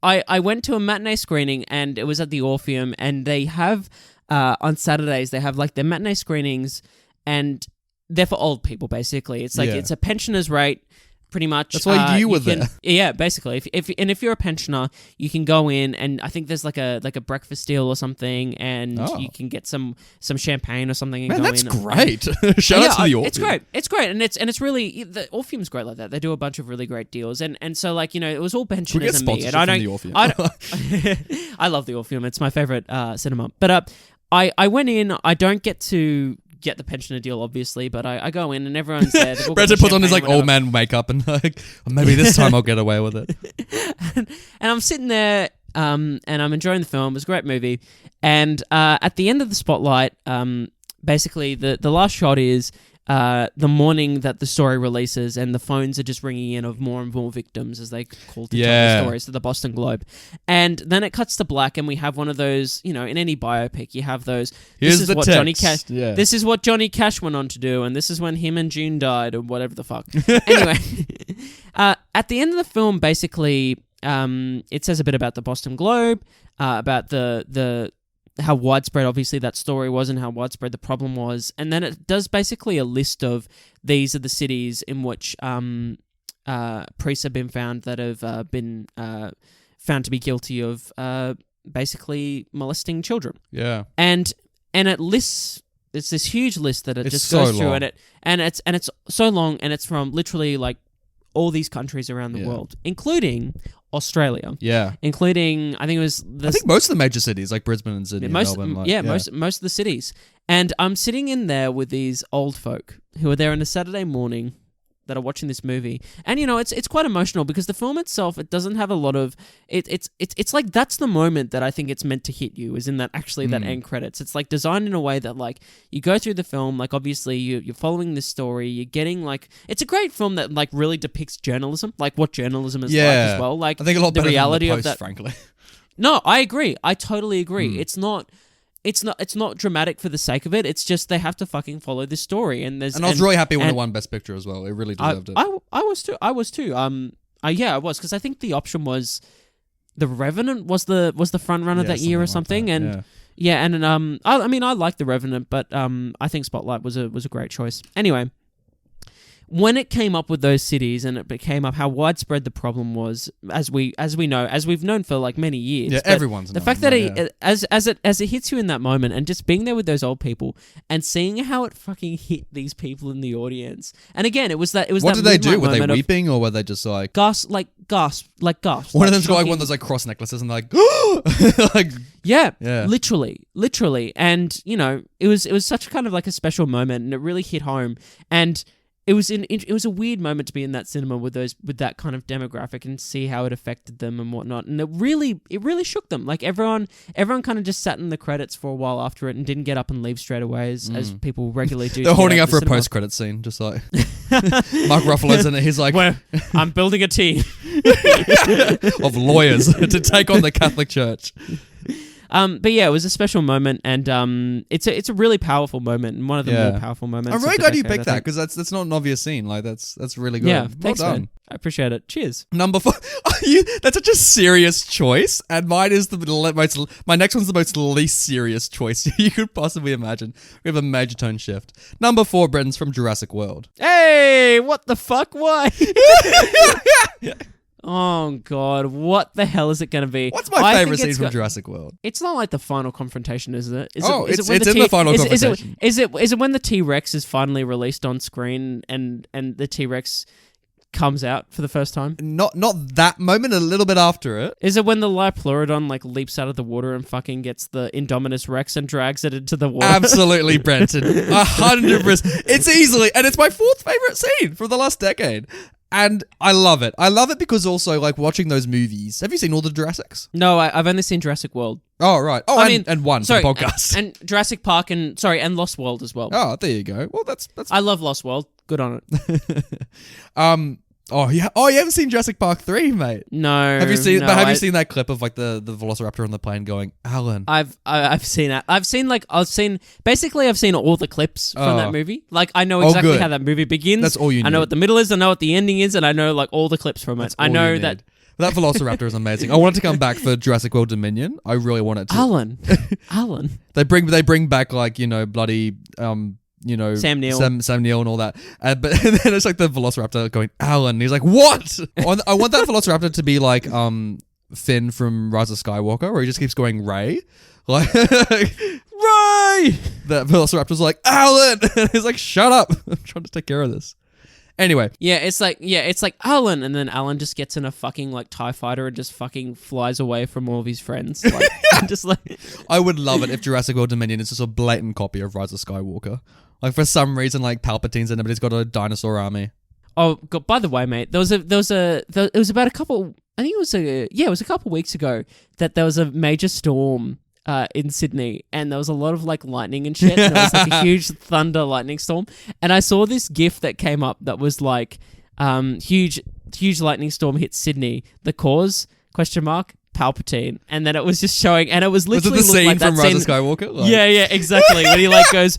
I went to a matinee screening, and it was at the Orpheum, and they have on Saturdays they have their matinee screenings, and they're for old people basically. It's it's a pensioners rate. Pretty much. That's why you were there. Yeah, basically. If you're a pensioner, you can go in and I think there's like a breakfast deal or something, and you can get some champagne or something. And Man, go that's in. great. Shout out to the Orpheum. It's great, and it's really the Orpheum's great like that. They do a bunch of really great deals, and so like it was all pensioners and me, and I don't. I love the Orpheum. It's my favorite cinema. But I went in. I don't get to get the pensioner deal, obviously, but I go in and everyone's there. Brenton puts on his like old man makeup and like, maybe this time I'll get away with it. and I'm sitting there, and I'm enjoying the film. It was a great movie. And at the end of the spotlight, basically the last shot is the morning that the story releases, and the phones are just ringing in of more and more victims as they call to tell the stories to the Boston Globe. And then it cuts to black, and we have one of those, in any biopic, you have those. This is what Johnny Cash went on to do, and this is when him and June died, or whatever the fuck. Anyway, at the end of the film, basically, it says a bit about the Boston Globe, about the how widespread obviously that story was and how widespread the problem was, and then it does basically a list of these are the cities in which priests have been found that have been found to be guilty of basically molesting children. Yeah, and it lists. It's this huge list that it just so goes through, long. and it's so long, and it's from literally like all these countries around the world, including Australia. Yeah. Including, I think it was... I think most of the major cities, like Brisbane and Sydney and Melbourne. Most of the cities. And I'm sitting in there with these old folk who are there on a Saturday morning that are watching this movie. And, it's quite emotional because the film itself, it doesn't have a lot of... It's like that's the moment that I think it's meant to hit you, is in that that end credits. It's like designed in a way that like you go through the film, like obviously you're following this story, you're getting like... It's a great film that like really depicts journalism, like what journalism is like as well. Like I think a lot better the reality than the Post, of that. frankly. No, I agree. I totally agree. It's not dramatic for the sake of it. It's just they have to fucking follow this story, and I was really happy when it won Best Picture as well. It really deserved it. I was too. I was, because I think the option was The Revenant was the front runner that year or something, like that, and I like The Revenant, but I think Spotlight was a great choice. Anyway. When it came up with those cities and it came up how widespread the problem was, as we've known for like many years. Yeah, everyone's the fact that as it hits you in that moment, and just being there with those old people and seeing how it fucking hit these people in the audience. And again, it was that. What did they do? Were they weeping, or were they just like gasp? One of them's got like one of those like cross necklaces and like, like yeah, literally, and it was such kind of like a special moment, and it really hit home. And it was a weird moment to be in that cinema with that kind of demographic and see how it affected them and whatnot. And it really shook them. Like everyone kind of just sat in the credits for a while after it and didn't get up and leave straight away as people regularly do. They're holding out for a post-credit scene, just like Mark Ruffalo's in it. He's like, well, I'm building a team of lawyers to take on the Catholic Church. But yeah, it was a special moment, and it's a really powerful moment, and one of the more powerful moments. I'm really glad you picked that, because that's not an obvious scene. Like that's really good. Yeah, thanks, man. I appreciate it. Cheers. Number 4. That's such a serious choice, and mine is my next one's the most least serious choice you could possibly imagine. We have a major tone shift. Number 4, Brenton's from Jurassic World. Hey, what the fuck? Why? Oh, God. What the hell is it going to be? What's my favorite scene from Jurassic World? It's not like the final confrontation, is it? It's in the final confrontation. Is it when the T-Rex is finally released on screen and the T-Rex comes out for the first time? Not that moment, a little bit after it. Is it when the Liopleurodon like leaps out of the water and fucking gets the Indominus Rex and drags it into the water? Absolutely, Brenton. 100%. It's easily, and it's my 4th favorite scene from the last decade. And I love it. I love it because also, like, watching those movies. Have you seen all the Jurassics? No, I've only seen Jurassic World. Oh, right. Oh, and one for the podcast. And Jurassic Park and Lost World as well. Oh, there you go. Well, that's... I love Lost World. Good on it. Oh, yeah. Oh, you haven't seen Jurassic Park 3, mate? No. Have you seen that clip of like the Velociraptor on the plane going, Alan? I've seen that. I've seen all the clips from that movie. Like I know exactly how that movie begins. That's all you need. I know what the middle is, I know what the ending is, and I know like all the clips from it. I know that Velociraptor is amazing. I want it to come back for Jurassic World Dominion. I really want it to. Alan. They bring back like, bloody Sam Neill. Sam Neill and all that. But then it's like the Velociraptor going, Alan. And he's like, what? I want that Velociraptor to be like Finn from Rise of Skywalker, where he just keeps going Ray. Like, Ray! That Velociraptor's like, Alan! And he's like, shut up. I'm trying to take care of this. Anyway. It's like Alan, and then Alan just gets in a fucking like TIE fighter and just fucking flies away from all of his friends. Like, just like I would love it if Jurassic World Dominion is just a blatant copy of Rise of Skywalker. Like for some reason, like Palpatine's in it, but he's got a dinosaur army. Oh God! By the way, mate, it was about a couple. I think it was a couple weeks ago that there was a major storm in Sydney, and there was a lot of like lightning and shit. And there was like a huge thunder lightning storm, and I saw this GIF that came up that was like, huge lightning storm hit Sydney. The cause ? Palpatine, and then it was just showing, and it was literally was it the scene like from that Rise scene, of Skywalker? Like... Yeah, exactly. When he like goes,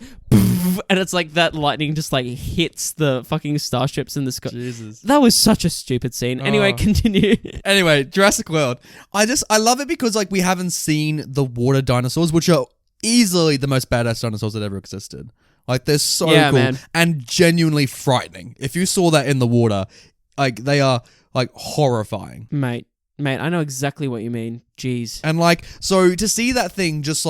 and it's like that lightning just like hits the fucking starships in the sky. Jesus, that was such a stupid scene. Anyway, continue. Anyway, Jurassic World. I love it because like we haven't seen the water dinosaurs, which are easily the most badass dinosaurs that ever existed. Like they're so cool, man. And genuinely frightening. If you saw that in the water, like they are like horrifying, Mate, I know exactly what you mean. Jeez. And like, so to see that thing just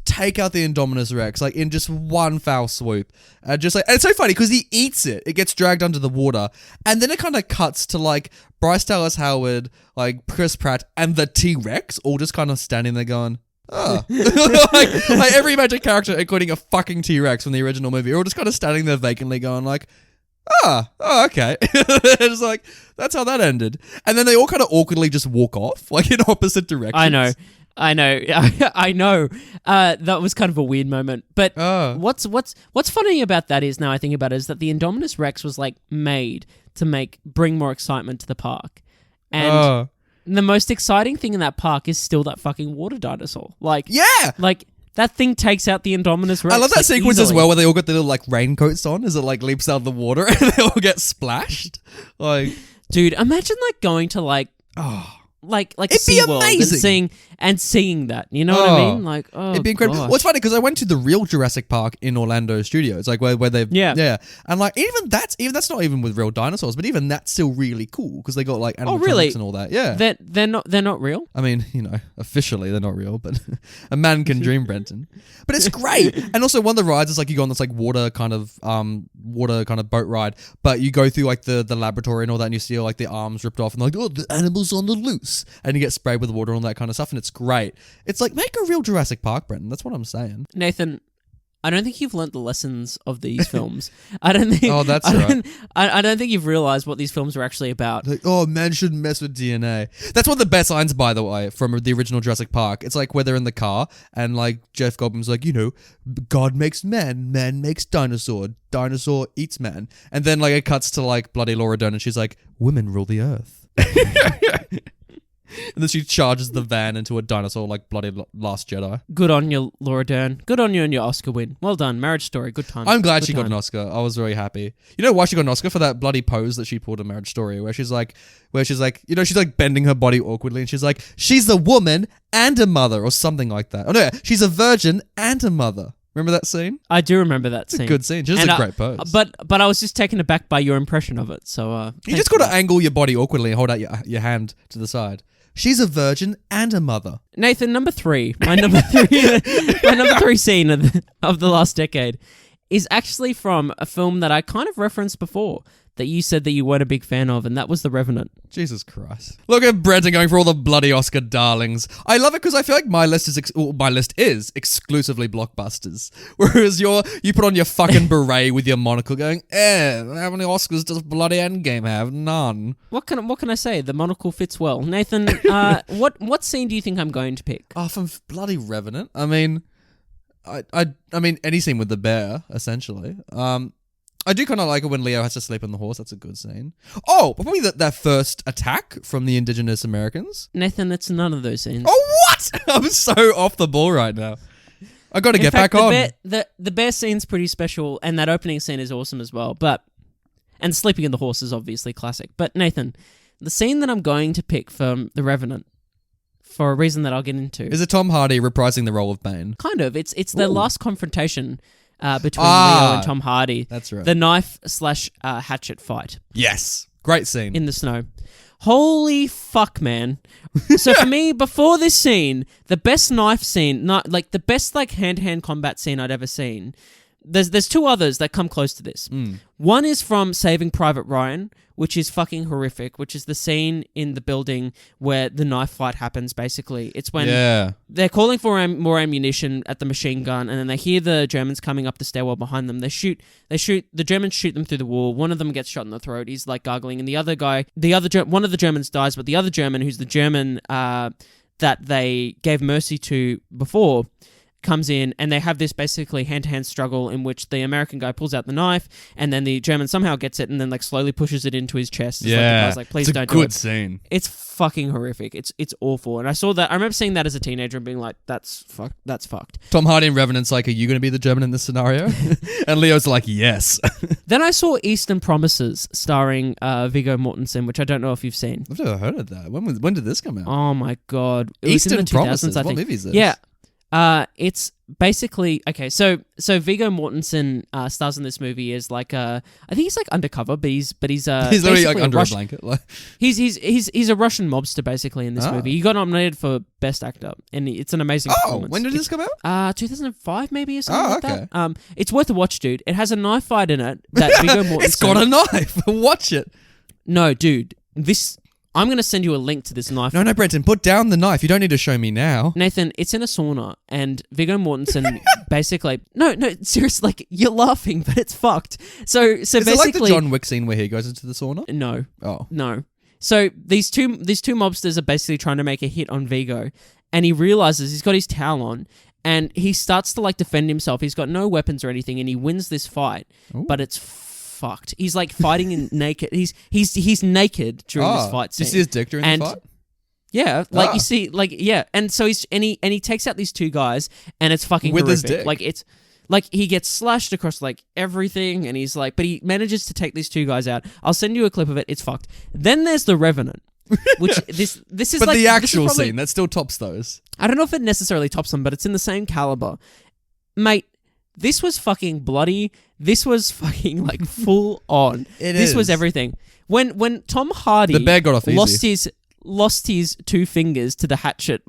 take out the Indominus Rex, like in just one foul swoop. And it's so funny because he eats it. It gets dragged under the water. And then it kind of cuts to like Bryce Dallas Howard, like Chris Pratt, and the T-Rex all just kind of standing there going, oh. like every major character, including a fucking T-Rex from the original movie, are all just kind of standing there vacantly going like, oh, okay. It's like, that's how that ended. And then they all kind of awkwardly just walk off, like in opposite directions. I know. That was kind of a weird moment. But what's funny about that is, now I think about it, is that the Indominus Rex was like made to bring more excitement to the park. And the most exciting thing in that park is still that fucking water dinosaur. Like, yeah! Like, that thing takes out the Indominus Rex. I love that sequence easily. as well, where they all got the little like raincoats on as it like leaps out of the water and they all get splashed. Like, dude, imagine like going to like like it'd be SeaWorld amazing. and seeing that. You know what I mean? Like, it'd be incredible. Well, it's funny because I went to the real Jurassic Park in Orlando Studios, like where they've and like even that's not even with real dinosaurs, but even that's still really cool because they got like animatronics and all that. Yeah, they're not real. I mean, officially they're not real, but a man can dream, Brenton. But it's great. And also one of the rides is like you go on this like water kind of boat ride, but you go through like the laboratory and all that, and you see like the arms ripped off and like, oh, the animal's on the loose. And you get sprayed with water and all that kind of stuff, and it's great. It's like, make a real Jurassic Park, Brenton. That's what I'm saying. Nathan, I don't think you've learnt the lessons of these films. I don't think. Oh, that's right. I don't think you've realised what these films are actually about. Like, oh, man shouldn't mess with DNA. That's one of the best lines, by the way, from the original Jurassic Park. It's like where they're in the car, and like Jeff Goldblum's like, God makes man, man makes dinosaur, dinosaur eats man, and then like it cuts to like bloody Laura Dern, and she's like, women rule the earth. And then she charges the van into a dinosaur like bloody Last Jedi. Good on you, Laura Dern. Good on you and your Oscar win. Well done. Marriage Story. Good time. I'm glad she got an Oscar. I was very happy. You know why she got an Oscar? For that bloody pose that she pulled in Marriage Story, where she's like, she's like bending her body awkwardly, and she's like, she's a woman and a mother, or something like that. Oh no, she's a virgin and a mother. Remember that scene? I do remember that scene. It's a good scene. Just a great pose. But I was just taken aback by your impression of it. So you just got to angle your body awkwardly and hold out your hand to the side. She's a virgin and a mother. Nathan, number 3. My number 3 scene of the last decade is actually from a film that I kind of referenced before, that you said that you weren't a big fan of, and that was The Revenant. Jesus Christ. Look at Brenton going for all the bloody Oscar darlings. I love it because I feel like my list is exclusively blockbusters. Whereas you put on your fucking beret with your monocle going, how many Oscars does bloody Endgame have? None. What can I say? The monocle fits well. Nathan, what scene do you think I'm going to pick? Oh, from bloody Revenant? I mean, I mean any scene with the bear, essentially. I do kind of like it when Leo has to sleep on the horse. That's a good scene. Oh, probably that first attack from the indigenous Americans. Nathan, it's none of those scenes. Oh, what? I'm so off the ball right now. I got to get back on. The bear scene's pretty special, and that opening scene is awesome as well. And sleeping in the horse is obviously classic. But Nathan, the scene that I'm going to pick from The Revenant, for a reason that I'll get into, is it Tom Hardy reprising the role of Bane? Kind of. It's their last confrontation. between Leo and Tom Hardy. That's right. The knife / hatchet fight. Yes. Great scene. In the snow. Holy fuck, man. So for me, before this scene, the best knife scene, the best hand-to-hand combat scene I'd ever seen, there's two others that come close to this. One is from Saving Private Ryan, which is fucking horrific, which is the scene in the building where the knife fight happens, basically. It's when they're calling for more ammunition at the machine gun, and then they hear the Germans coming up the stairwell behind them. The Germans shoot them through the wall. One of them gets shot in the throat. He's like gargling, and one of the Germans dies, but the other German, who's the German that they gave mercy to before, comes in, and they have this basically hand-to-hand struggle in which the American guy pulls out the knife, and then the German somehow gets it and then slowly pushes it into his chest. It's the guy's like, please don't do it. It's a good scene. It's fucking horrific. It's awful. And I remember seeing that as a teenager and being like, that's fucked. Tom Hardy in Revenant's like, are you going to be the German in this scenario? And Leo's like, yes. Then I saw Eastern Promises starring Viggo Mortensen, which I don't know if you've seen. I've never heard of that. When did this come out? Oh my God. It Eastern was in the 2000s, Promises? I think. What movie is this? Yeah. It's basically okay. So Viggo Mortensen stars in this movie as I think he's undercover, but he's literally under a blanket. He's a Russian mobster basically in this movie. He got nominated for Best Actor, and it's an amazing performance. When did this come out? 2005 maybe or something like that. It's worth a watch, dude. It has a knife fight in it that Viggo Mortensen. It's got a knife. Watch it. No, dude. I'm going to send you a link to this knife. No, Brenton, put down the knife. You don't need to show me now. Nathan, it's in a sauna, and Viggo Mortensen basically... No, seriously, you're laughing, but it's fucked. So Is basically... it like the John Wick scene where he goes into the sauna? No. Oh. No. So these two mobsters are basically trying to make a hit on Viggo, and he realizes he's got his towel on, and he starts to defend himself. He's got no weapons or anything, and he wins this fight, but it's fucked. He's fighting in naked. He's naked during this fight scene. You see his dick during the fight? Yeah, you see, and so he takes out these two guys, and it's fucking with horrific. his dick. It's he gets slashed across everything, and he's but he manages to take these two guys out. I'll send you a clip of it. It's fucked. Then there's the Revenant, which this is but the actual scene that still tops those. I don't know if it necessarily tops them, but it's in the same caliber, mate. This was fucking bloody. This was fucking full on. This was everything. When Tom Hardy the bear got off easy. lost his two fingers to the hatchet,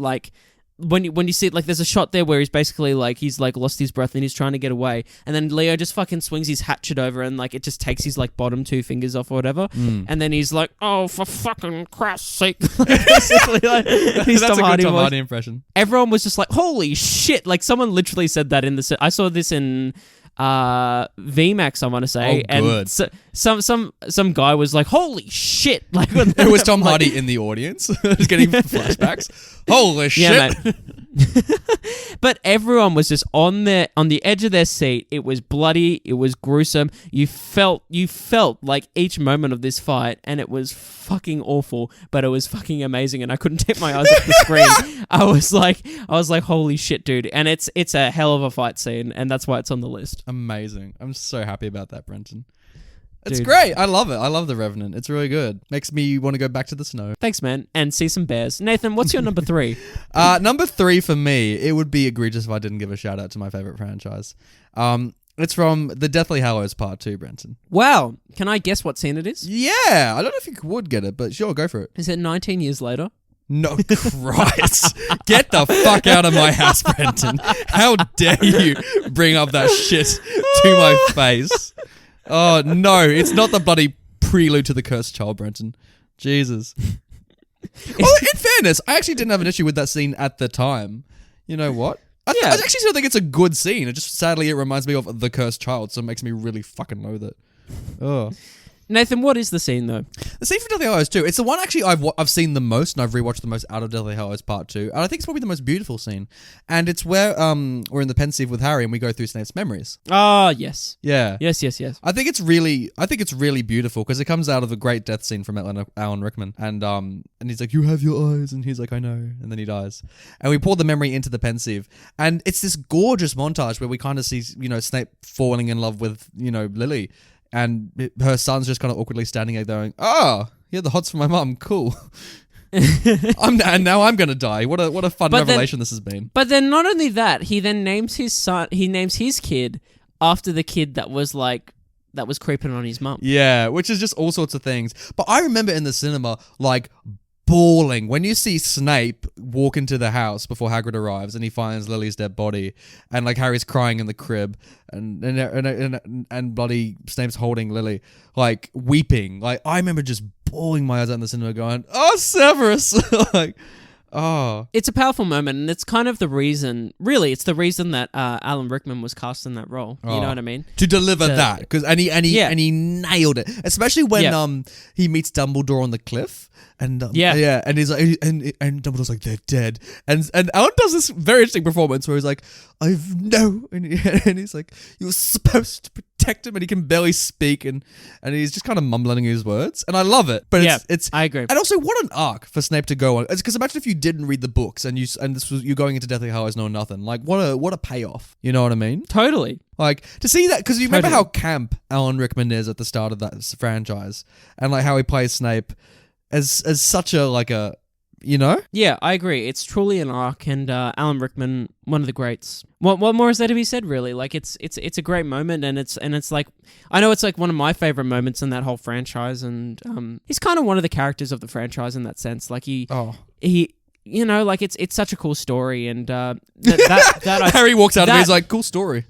when you see it, there's a shot there where he's basically he's lost his breath and he's trying to get away, and then Leo just fucking swings his hatchet over and it just takes his bottom two fingers off or whatever, and then he's like, oh, for fucking Christ's sake. Basically, that's Tom a good Tom Hardy impression. Everyone was just like, holy shit, someone literally said that in the I saw this in VMAX, I want to say, and some guy was like, holy shit, it was Tom Hardy in the audience just getting flashbacks. Holy shit. Mate. But everyone was just on the edge of their seat. It was bloody, it was gruesome. You felt each moment of this fight, and it was fucking awful, but it was fucking amazing, and I couldn't take my eyes off the screen. I was like, holy shit, dude. And it's a hell of a fight scene, and that's why it's on the list. Amazing. I'm so happy about that, Brenton. It's great. I love it. I love The Revenant. It's really good. Makes me want to go back to the snow. Thanks, man. And see some bears. Nathan, what's your number 3? Number 3 for me, it would be egregious if I didn't give a shout out to my favorite franchise. It's from The Deathly Hallows Part 2, Brenton. Wow. Can I guess what scene it is? Yeah. I don't know if you would get it, but sure, go for it. Is it 19 years later? No, Christ. Get the fuck out of my house, Brenton. How dare you bring up that shit to my face? Oh, no, it's not the bloody prelude to The Cursed Child, Brenton. Jesus. Well, in fairness, I actually didn't have an issue with that scene at the time. You know what? I actually still think it's a good scene. It just, sadly, it reminds me of The Cursed Child, so it makes me really fucking loathe it. Oh. Nathan, what is the scene, though? The scene from Deathly Hallows 2, it's the one actually I've seen the most, and I've rewatched the most out of Deathly Hallows Part 2, and I think it's probably the most beautiful scene. And it's where we're in the Pensieve with Harry, and we go through Snape's memories. Ah, yes. Yeah. Yes. I think it's really beautiful, because it comes out of a great death scene from Alan Rickman, and he's like, you have your eyes, and he's like, I know, and then he dies. And we pour the memory into the Pensieve, and it's this gorgeous montage where we kind of see, Snape falling in love with, Lily. And her son's just kind of awkwardly standing there going, oh, yeah, the hots for my mum, cool. And now I'm going to die. What a fun revelation this has been. But then not only that, he then names his son, he names his kid after the kid that was creeping on his mum. Yeah, which is just all sorts of things. But I remember in the cinema, like, bawling when you see Snape walk into the house before Hagrid arrives and he finds Lily's dead body, and like Harry's crying in the crib, and bloody Snape's holding Lily, like weeping. Like, I remember just bawling my eyes out in the cinema, going, "Oh, Severus!" Like, oh, it's a powerful moment, and it's kind of the reason. Really, it's the reason that Alan Rickman was cast in that role. You know what I mean? To deliver that, because and he nailed it, especially when he meets Dumbledore on the cliff. And and he's like, and Dumbledore's like, they're dead, and Alan does this very interesting performance where he's like, and he's like, you're supposed to protect him, and he can barely speak, and he's just kind of mumbling his words, and I love it. But it's I agree. And also, what an arc for Snape to go on. It's because imagine if you didn't read the books and you're going into Deathly Hallows knowing nothing. Like, what a payoff. You know what I mean? Totally. Like, to see that, because you remember how camp Alan Rickman is at the start of that franchise, and like how he plays Snape as such a, like a, you know? Yeah, I agree. It's truly an arc, and Alan Rickman, one of the greats. What more is there to be said, really? Like, it's a great moment, and it's like, I know it's like one of my favorite moments in that whole franchise, and he's kind of one of the characters of the franchise in that sense. Like, he you know, like, it's such a cool story, and Harry walks out and he's like, cool story.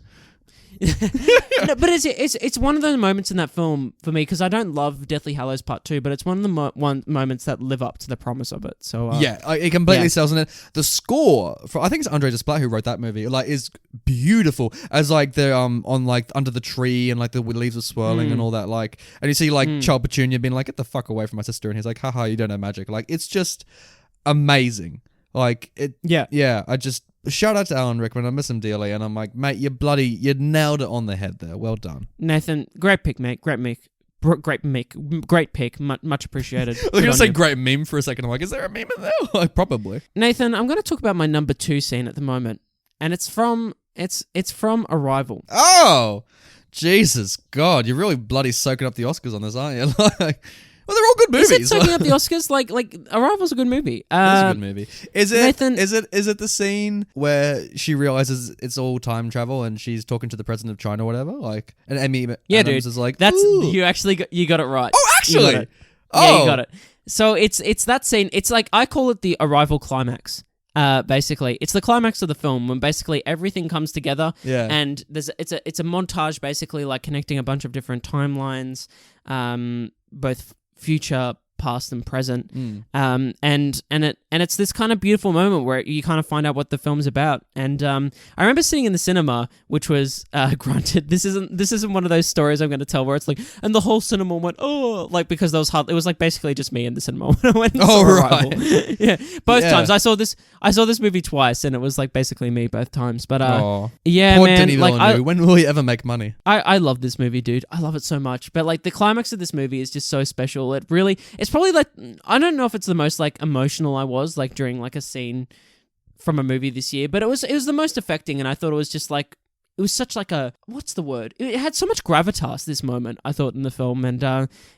No, but it's one of those moments in that film for me, because I don't love Deathly Hallows Part 2, but it's one of the moments that live up to the promise of it. So it completely sells in it. The score for, I think it's Andre Desplat who wrote that movie, like, is beautiful, as like the on like under the tree and like the leaves are swirling and all that, like, and you see like Child Petunia being like, get the fuck away from my sister, and he's like, haha, you don't know magic. Like, it's just amazing. Like, it I just shout out to Alan Rickman. I miss him dearly, and I'm like, mate, you nailed it on the head there. Well done, Nathan. Great pick, mate. Great pick. Much appreciated. I was gonna say great meme for a second. I'm like, is there a meme in there? Like, probably. Nathan, I'm gonna talk about my number 2 scene at the moment, and it's from Arrival. Oh, Jesus God! You're really bloody soaking up the Oscars on this, aren't you? Like, well, they're all good movies. Is it soaking up the Oscars? Like Arrival's a good movie. It's a good movie. Is it? Nathan, is it the scene where she realizes it's all time travel and she's talking to the president of China or whatever? Like, and Amy Adams is like, that's ooh. You got it right. Oh, actually, you got it. So it's that scene. It's like, I call it the Arrival climax. Basically, it's the climax of the film when basically everything comes together. Yeah. And it's a montage, basically, like connecting a bunch of different timelines, both future, past, and present. And it's this kind of beautiful moment where you kind of find out what the film's about. And I remember sitting in the cinema, which was granted, this isn't one of those stories I'm going to tell where it's like, and the whole cinema went, oh, like, because it was like basically just me in the cinema when I went and saw Arrival. Yeah, both times. I saw this movie twice, and it was like basically me both times. But yeah, poor man, Denis like, Villeneuve. When will he ever make money? I love this movie, dude. I love it so much. But like, the climax of this movie is just so special. It's probably like, I don't know if it's the most like emotional I was like during like a scene from a movie this year, but it was the most affecting, and I thought it was just like, it was such like a, what's the word? It had so much gravitas, this moment, I thought, in the film, and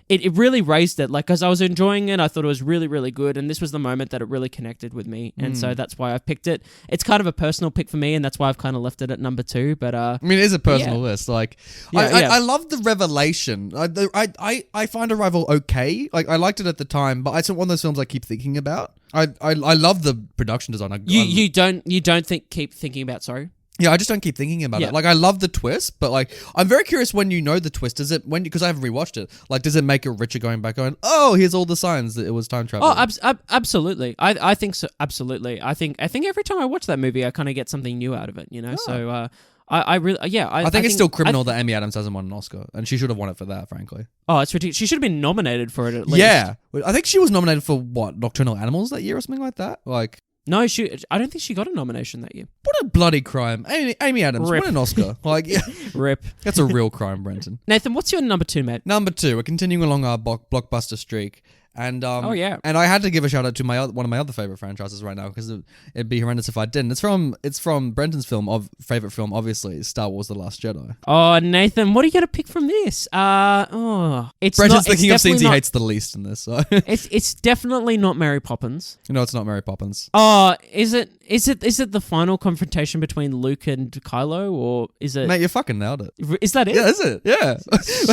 it really raised it. Like, as I was enjoying it, I thought it was really, really good, and this was the moment that it really connected with me, and so that's why I picked it. It's kind of a personal pick for me, and that's why I've kind of left it at number 2, but I mean, it is a personal list. Like, I love the revelation. I find Arrival okay. Like, I liked it at the time, but it's one of those films I keep thinking about. I love the production design. You don't keep thinking about, sorry? Yeah, I just don't keep thinking about it. Like, I love the twist, but like, I'm very curious when you know the twist. Does it, because I haven't rewatched it, like, does it make it richer going back, going, oh, here's all the signs that it was time travel? Oh, absolutely. I think so. Absolutely. I think every time I watch that movie, I kind of get something new out of it, you know? So, I really, I think it's still criminal that Amy Adams hasn't won an Oscar, and she should have won it for that, frankly. Oh, it's ridiculous. She should have been nominated for it at least. Yeah. I think she was nominated for, what, Nocturnal Animals that year or something like that? Like... No, I don't think she got a nomination that year. What a bloody crime. Amy Adams, Rip. won an Oscar. Like, yeah. Rip. That's a real crime, Brenton. Nathan, what's your number 2, mate? Number 2, we're continuing along our blockbuster streak. And and I had to give a shout out to one of my other favorite franchises right now, because it'd be horrendous if I didn't. It's from Brenton's favorite film, obviously, Star Wars: The Last Jedi. Oh, Nathan, what are you gonna pick from this? Brenton's thinking of scenes he hates the least in this. So. It's definitely not Mary Poppins. No, it's not Mary Poppins. Oh, is it? Is it the final confrontation between Luke and Kylo, or is it? Mate, you fucking nailed it. Is that it? Yeah, is it? Yeah.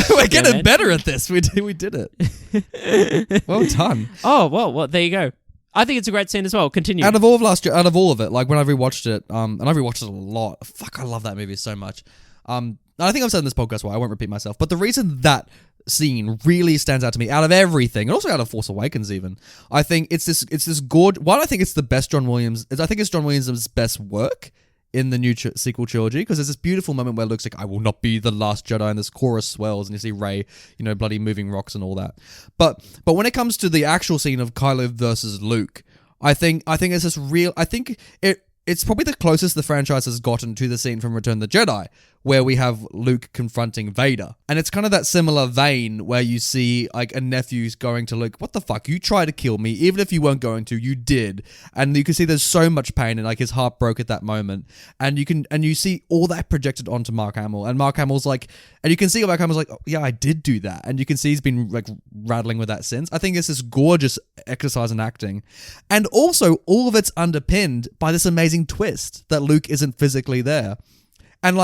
We're getting better at this. We did it. Well done. Oh, well, there you go. I think it's a great scene as well. Continue. Out of all of it, like when I rewatched it, and I rewatched it a lot. Fuck, I love that movie so much. I think I've said in this podcast why I won't repeat myself, but the reason that scene really stands out to me out of everything, and also out of Force Awakens even, I think it's this good one. I think it's the best John Williams. I think it's John Williams' best work in the new sequel trilogy, because there's this beautiful moment where Luke's like, I will not be the last Jedi, and this chorus swells, and you see Rey, bloody moving rocks and all that. But when it comes to the actual scene of Kylo versus Luke, I think it's this real. I think it's probably the closest the franchise has gotten to the scene from Return of the Jedi, where we have Luke confronting Vader. And it's kind of that similar vein where you see like a nephew's going to Luke, what the fuck, you tried to kill me, even if you weren't going to, you did. And you can see there's so much pain, and like his heart broke at that moment. And you see all that projected onto Mark Hamill, and Mark Hamill's like, and you can see Mark Hamill's like, oh, yeah, I did do that. And you can see he's been like rattling with that since. I think it's this gorgeous exercise in acting. And also all of it's underpinned by this amazing twist that Luke isn't physically there. And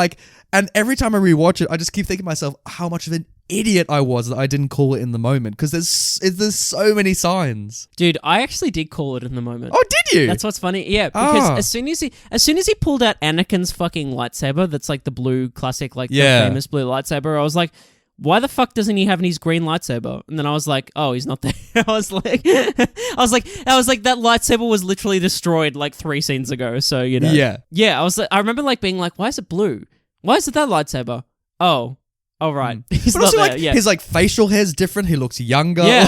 every time I rewatch it, I just keep thinking to myself how much of an idiot I was that I didn't call it in the moment, because there's so many signs. Dude, I actually did call it in the moment. Oh, did you? That's what's funny. Yeah, because as soon as he pulled out Anakin's fucking lightsaber, that's like the blue classic, like the famous blue lightsaber, I was like, why the fuck doesn't he have his green lightsaber? And then I was like, oh, he's not there. I was like, that lightsaber was literally destroyed like 3 scenes ago. So, Yeah. Yeah, I remember like being like, why is it blue? Why is it that lightsaber? Oh, right. He's but not also, there. like, yeah. his like facial hair's different. He looks younger. Yeah.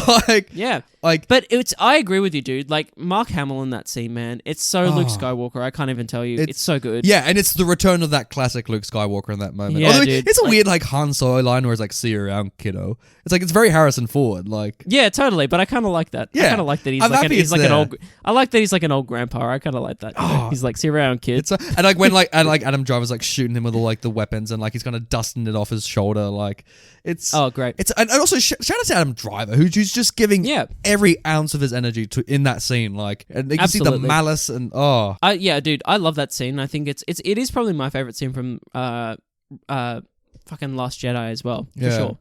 Yeah. But I agree with you, dude. Like Mark Hamill in that scene, man. It's so Luke Skywalker. I can't even tell you. It's so good. Yeah, and it's the return of that classic Luke Skywalker in that moment. Yeah, although dude. It's a weird like Han Solo line where it's like, "See you around, kiddo." It's like it's very Harrison Ford. Like, yeah, totally. But I kind of like that. Yeah, I kind of like that he's an old. I like that he's like an old grandpa. I kind of like that. He's like, "See you around, kid." And like when Adam Driver's like shooting him with all like the weapons, and like he's kind of dusting it off his shoulder. Like it's great. And also shout out to Adam Driver, who's just giving every ounce of his energy in that scene. Like, and you can see the malice and yeah, dude, I love that scene. I think it is probably my favorite scene from fucking Last Jedi as well, for sure.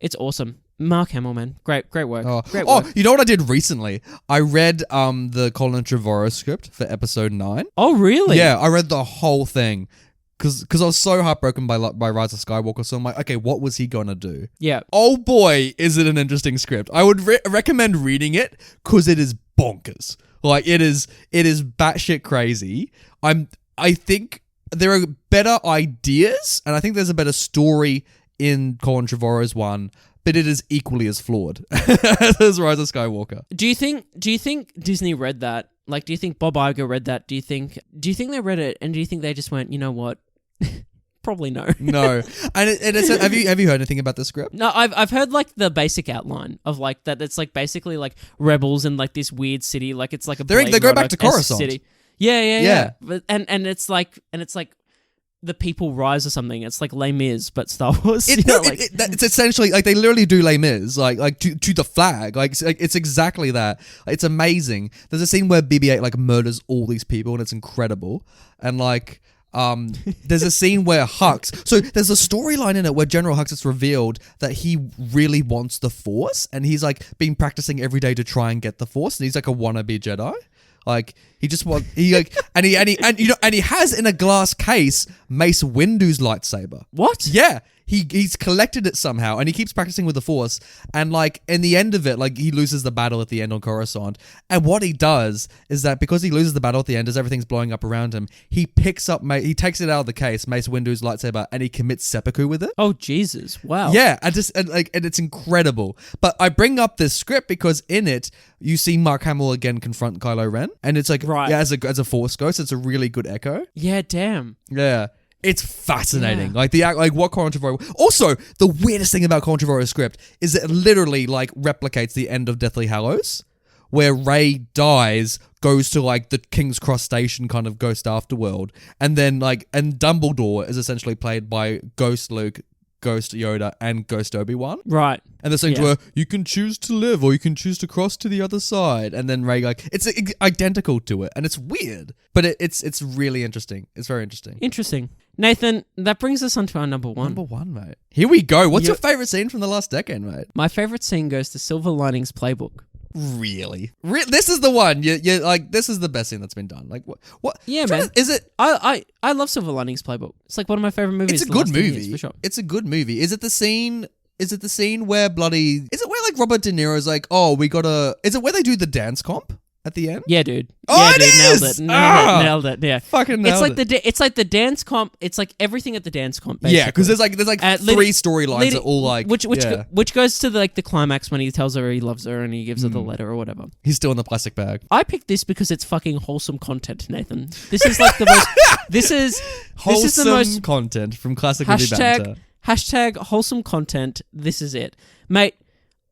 It's awesome. Mark Hamill, man, great work. Great work. You know what I did recently? I read the Colin Trevorrow script for episode 9. Oh, really? Yeah, I read the whole thing. Because I was so heartbroken by Rise of Skywalker, so I'm like, okay, what was he gonna do? Yeah. Oh boy, is it an interesting script. I would recommend reading it, because it is bonkers. Like, it is batshit crazy. I think there are better ideas, and I think there's a better story in Colin Trevorrow's one, but it is equally as flawed as Rise of Skywalker. Do you think Disney read that? Like, do you think Bob Iger read that? Do you think they read it, and do you think they just went, you know what? Probably no. No. And it's have you heard anything about the script? No, I've heard like the basic outline of like that. It's like basically like rebels in like this weird city. Like it's like a they go back to Coruscant city. Yeah. But and it's like the people rise or something. It's like Les Mis, but Star Wars. It's essentially like they literally do Les Mis, like to the flag. Like it's exactly that. It's amazing. There's a scene where BB-8 like murders all these people, and it's incredible. And like, there's a scene where Hux. So there's a storyline in it where General Hux is revealed that he really wants the Force, and he's like been practicing every day to try and get the Force, and he's like a wannabe Jedi. Like he just wants and he has in a glass case Mace Windu's lightsaber. What? Yeah. He's collected it somehow, and he keeps practicing with the Force, and like in the end of it, like he loses the battle at the end on Coruscant, and what he does is that because he loses the battle at the end as everything's blowing up around him, he takes it out of the case, Mace Windu's lightsaber, and he commits seppuku with it. Oh Jesus! Wow. Yeah, and it's incredible. But I bring up this script because in it you see Mark Hamill again confront Kylo Ren, and it's like as a Force ghost, it's a really good echo. Yeah, damn. Yeah. It's fascinating. Yeah. Like what Colin Trevorrow. Also, the weirdest thing about Colin Trevorrow's script is that it literally like replicates the end of Deathly Hallows, where Rey dies, goes to like the King's Cross Station kind of ghost afterworld, and then and Dumbledore is essentially played by Ghost Luke Ghost Yoda and Ghost Obi-Wan. Right. And the scenes where you can choose to live or you can choose to cross to the other side. And then Rey, like, it's identical to it. And it's weird, but it's really interesting. It's very interesting. Interesting. Nathan, that brings us on to our number one. Number one, mate. Here we go. What's your favorite scene from the last decade, mate? My favorite scene goes to Silver Linings Playbook. Really? This is the one. You like, this is the best scene that's been done. Like, what? Yeah, man. Is it? I love Silver Linings Playbook. It's like one of my favorite movies. It's a good movie. Years, for sure. It's a good movie. Is it the scene where like Robert De Niro's like, oh, we gotta... Is it where they do the dance comp at the end? Yeah, dude. Oh, yeah, it dude, is! Nailed it. Yeah. Fucking nailed it. It's like the dance comp. It's like everything at the dance comp, basically. Yeah, because there's like three storylines that all like... Which goes to the climax when he tells her he loves her and he gives her the letter or whatever. He's still in the plastic bag. I picked this because it's fucking wholesome content, Nathan. This is like the most... This is the most... content from Classic Movie Banter. Hashtag wholesome content. This is it. Mate,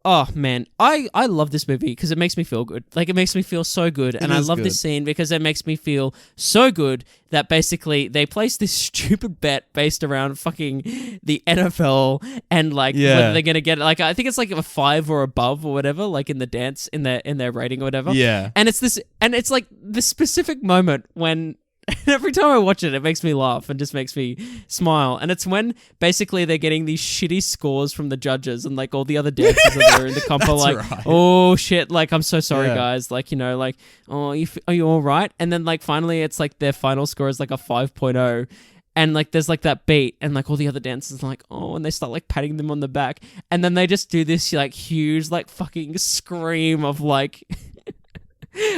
oh man, I love this movie because it makes me feel good. Like, it makes me feel so good. And I love this scene because it makes me feel so good that basically they place this stupid bet based around fucking the NFL and like whether they're gonna get it. Like, I think it's like a 5 or above or whatever, like in the dance in their rating or whatever. Yeah. And it's like this specific moment when every time I watch it, it makes me laugh and just makes me smile. And it's when basically they're getting these shitty scores from the judges and like all the other dancers that are in the comp are like, right. Oh shit, like, I'm so sorry guys. Like, you know, like, oh, are you all right? And then like finally it's like their final score is like a 5.0. And like there's like that beat and like all the other dancers are like, oh, and they start like patting them on the back. And then they just do this like huge like fucking scream of like...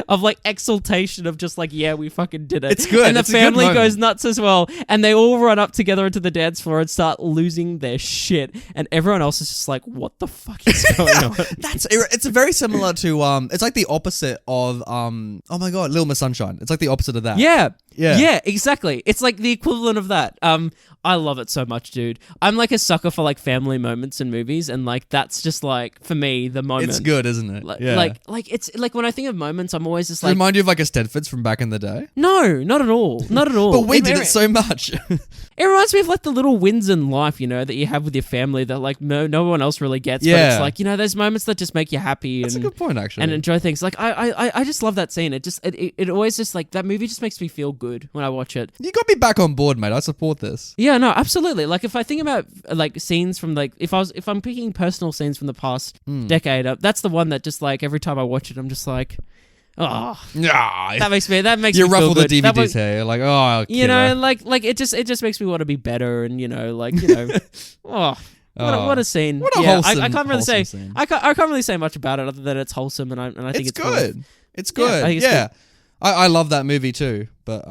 of like exultation of just like, yeah, we fucking did it. It's good. And the family goes nuts as well. And they all run up together into the dance floor and start losing their shit. And everyone else is just like, what the fuck is going on? It's very similar to it's like the opposite of oh my god, Little Miss Sunshine. It's like the opposite of that. Yeah, exactly. It's like the equivalent of that. I love it so much, dude. I'm like a sucker for like family moments in movies, and like that's just like for me the moment. It's good, isn't it? Like it's like when I think of moments, I'm always just like. Remind you of like a Stedfords from back in the day? No, not at all. Not at all. But we did it so much. It reminds me of like the little wins in life, you know, that you have with your family that like no one else really gets. Yeah. But it's like, you know, there's moments that just make you happy. That's a good point, actually. And enjoy things. Like I just love that scene. It always just like that movie just makes me feel good when I watch it. You got me back on board, mate. I support this. Yeah, no, absolutely. Like if I think about like scenes from like if I'm picking personal scenes from the past decade, that's the one that just like every time I watch it, I'm just like, oh, that makes me you ruffle feel the good. DVD's hair, like, oh, you know, like it just makes me want to be better, and you know, like, you know, what a scene. What a wholesome, I can't really say scene. I can't really say much about it other than it's wholesome, and I think it's good. It's good. Yeah, I think it's good. I love that movie too, but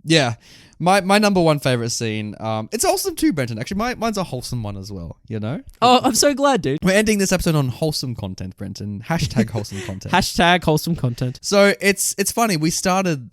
yeah. My number one favorite scene, it's wholesome too, Brenton. Actually, mine's a wholesome one as well, you know? Oh, I'm so glad, dude. We're ending this episode on wholesome content, Brenton. Hashtag wholesome content. Hashtag wholesome content. So it's funny, we started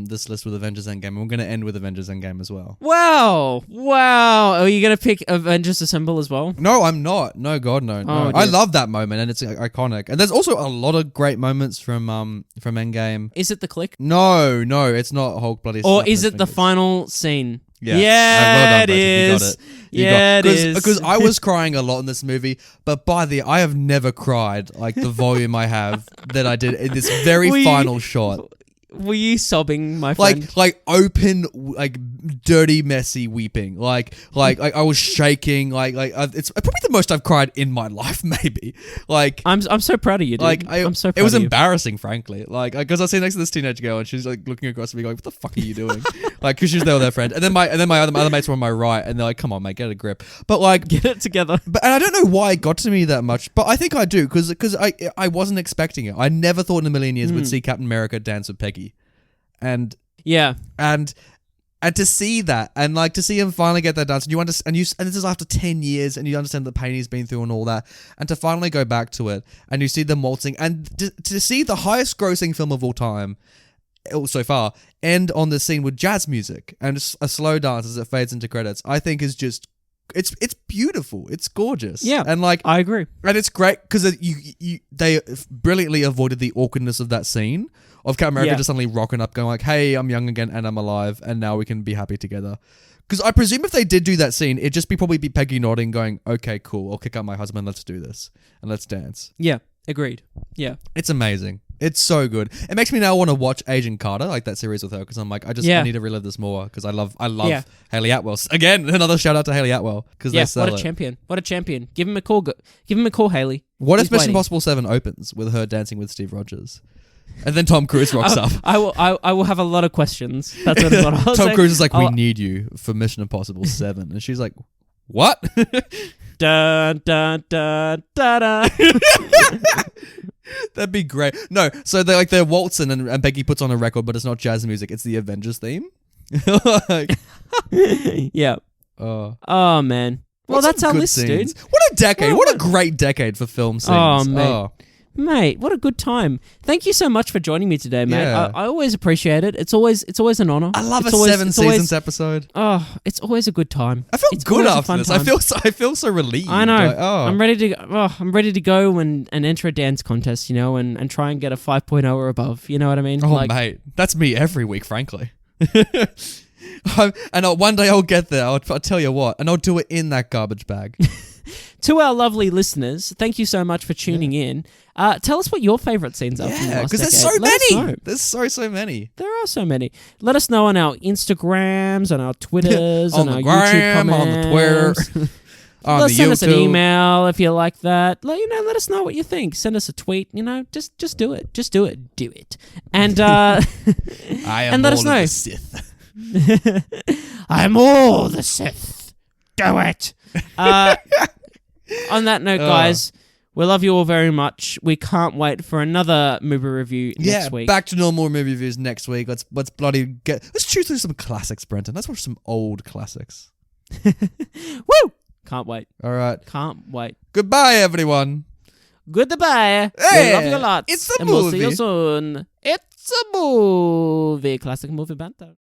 this list with Avengers Endgame, and we're going to end with Avengers Endgame as well. Wow. Are you going to pick Avengers Assemble as well? No, I'm not. No, God, no. Oh, I love that moment, and it's iconic. And there's also a lot of great moments from Endgame. Is it the click? No, it's not Hulk bloody. Or is it the final scene? Yeah, well done, it is. You got it. Because I was crying a lot in this movie, but I have never cried like the volume I have that I did in this very final shot. Were you sobbing, my friend? Like open, like dirty, messy weeping. Like I was shaking. Like it's probably the most I've cried in my life, maybe. Like I'm so proud of you, dude. Like I'm so proud it was of you. embarrassing, frankly. Like because I was sitting next to this teenage girl and she's like looking across at me, going, "What the fuck are you doing?" Like because she's there with her friend, and then my other mates were on my right, and they're like, "Come on, mate, get a grip." But like get it together. And I don't know why it got to me that much, but I think I do because I wasn't expecting it. I never thought in a million years we'd see Captain America dance with Peggy. And to see that, and like to see him finally get that dance, and you understand, and this is after 10 years, and you understand the pain he's been through and all that, and to finally go back to it, and you see them waltzing, and to see the highest grossing film of all time so far end on the scene with jazz music and a slow dance as it fades into credits, I think is just. It's beautiful. It's gorgeous. Yeah, and like I agree, and it's great because they brilliantly avoided the awkwardness of that scene of Captain America just suddenly rocking up, going like, "Hey, I'm young again and I'm alive, and now we can be happy together." Because I presume if they did do that scene, it'd just probably be Peggy nodding, going, "Okay, cool. I'll kick out my husband. Let's do this and let's dance." Yeah, agreed. Yeah, it's amazing. It's so good. It makes me now want to watch Agent Carter, like that series with her, because I'm like, I need to relive this more because I love Hayley Atwell. Again, another shout out to Hayley Atwell because what a champion! What a champion! Give him a call. Give him a call, Hayley. What if Mission Impossible 7 opens with her dancing with Steve Rogers? And then Tom Cruise rocks up. I will have a lot of questions. That's what I'll say. Tom Cruise is like, we need you for Mission Impossible 7. And she's like, what? Dun, dun, dun, dun, dun. That'd be great. No, so they're waltzing and Becky puts on a record, but it's not jazz music. It's the Avengers theme. Yeah. Oh, man. Well, that's our list, dude. What a decade. What a great decade for film scenes. Oh, mate. Mate, what a good time. Thank you so much for joining me today, mate. Yeah. I always appreciate it. It's always an honor. I love seven seasons episode. Oh, it's always a good time. I feel good after this. I feel so relieved. I know. Like, I'm ready to go and enter a dance contest, and try and get a 5.0 or above. You know what I mean? Oh, mate. That's me every week, frankly. And one day I'll get there. I'll tell you what. And I'll do it in that garbage bag. To our lovely listeners, thank you so much for tuning in. Tell us what your favourite scenes are from the last decade. Because there's so many. There's so many. There are so many. Let us know on our Instagrams, on our Twitters, on our YouTube comments. On the Twitter. Send us an email if you like that. Let us know what you think. Send us a tweet. Just do it. Just do it. Do it. And I am and let us know. The Sith. I'm all the Sith. Do it. On that note, guys, we love you all very much. We can't wait for another movie review next week. Back to normal movie reviews next week. Let's choose through some classics, Brenton. Let's watch some old classics. Woo! Can't wait. All right. Can't wait. Goodbye, everyone. Goodbye. Hey, we love you lots. It's a and movie. We'll see you soon. It's a movie. Classic Movie Banter.